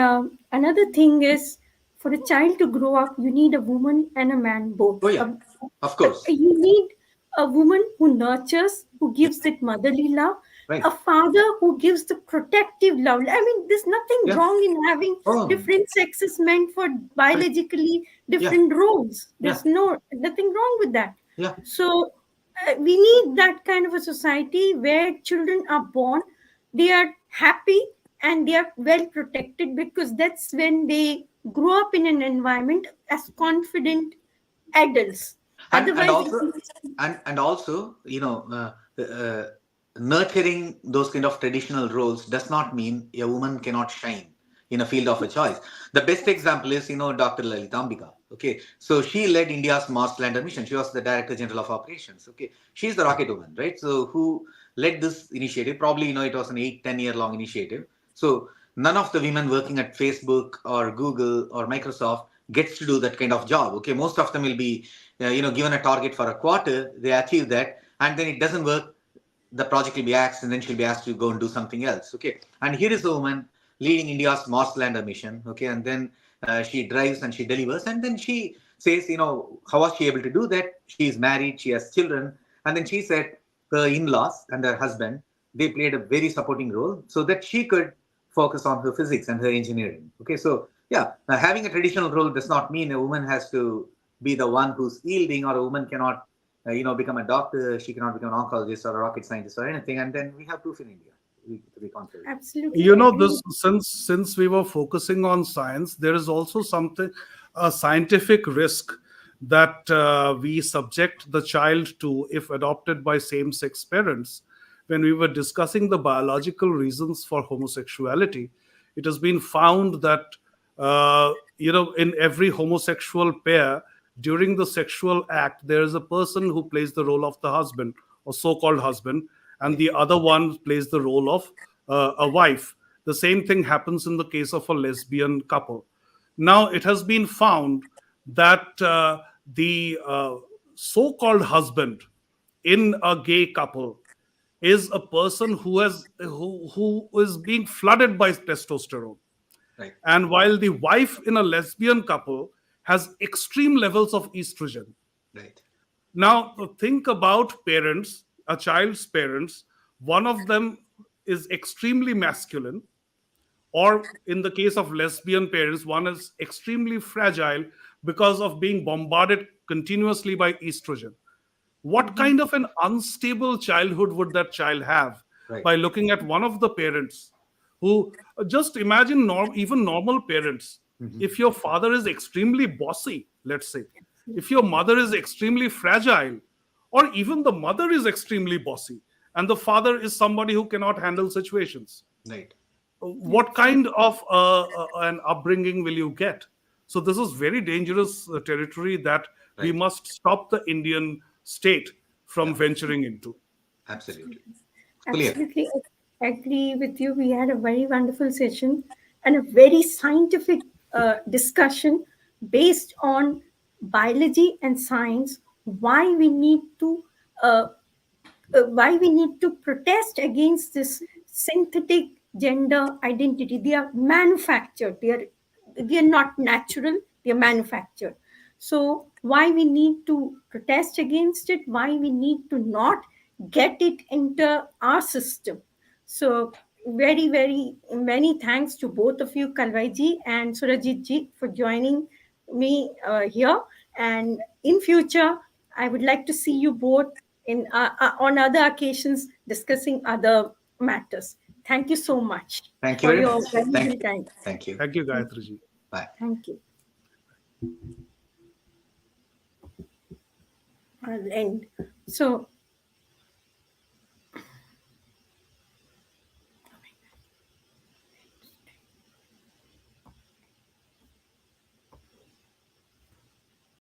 another thing is, for a child to grow up, you need a woman and a man both. Oh, yeah, of course. You need a woman who nurtures, who Yeah, gives it motherly love, a right. father who gives the protective love. I mean, there's nothing Yeah. wrong in having Oh, different sexes meant for correct. biologically Yeah, different roles. yeah, There's nothing wrong with that. yeah. So we need that kind of a society where children are born, they are happy and they are well protected, because that's when they grow up in an environment as confident adults. And Otherwise, also and also nurturing those kind of traditional roles does not mean a woman cannot shine in a field of a choice. The best example is Dr. Lalitambika. Okay, so she led India's Mars lander mission. She was the director general of operations. Okay, she's the rocket woman, right? So who led this initiative? Probably it was an 8-10 year long initiative. So none of the women working at Facebook or Google or Microsoft gets to do that kind of job. Okay, most of them will be given a target for a quarter, they achieve that, and then it doesn't work. The project will be axed, and then she'll be asked to go and do something else. Okay, and here is a woman leading India's Mars lander mission. Okay, and then she drives and she delivers, and then she says, how was she able to do that? She is married, she has children, and then she said her in-laws and her husband, they played a very supporting role so that she could focus on her physics and her engineering. Okay, so yeah, having a traditional role does not mean a woman has to be the one who's yielding, or a woman cannot become a doctor, she cannot become an oncologist or a rocket scientist or anything. And then we have proof in India to the contrary. absolutely agree. This since we were focusing on science, there is also something, a scientific risk that we subject the child to if adopted by same-sex parents. When we were discussing the biological reasons for homosexuality, it has been found that in every homosexual pair, during the sexual act, there is a person who plays the role of the husband or so-called husband, and Right. the other one plays the role of a wife. The same thing happens in the case of a lesbian couple. Now, it has been found that the so-called husband in a gay couple is a person who is being flooded by testosterone, Right. and while the wife in a lesbian couple has extreme levels of estrogen. Right. Now, think about parents, a child's parents. One of them is extremely masculine, or in the case of lesbian parents, one is extremely fragile because of being bombarded continuously by estrogen. What Mhm. kind of an unstable childhood would that child have Right. by looking at one of the parents who, just imagine even normal parents. Hmm. If your father is extremely bossy, let's say, if your mother is extremely fragile, or even the mother is extremely bossy and the father is somebody who cannot handle situations, Right. what kind of an upbringing will you get? So this is very dangerous territory that we Right. must stop the Indian state from Yeah. venturing into. Absolutely. Fully agree. Absolutely agree with you. We had a very wonderful session and a very scientific discussion based on biology and science, why we need to uh, protest against this synthetic gender identity. They are manufactured. They are not natural. They are manufactured. So why we need to protest against it? Why we need to not get it into our system? So very, very many thanks to both of you, Kalavai ji and Surajit ji, for joining me here. And in future, I would like to see you both in on other occasions discussing other matters. Thank you so much Thank you for very your much. valuable time. Thank you. Thank you, Thank Gayatri ji. Bye. thank you. I'll end. So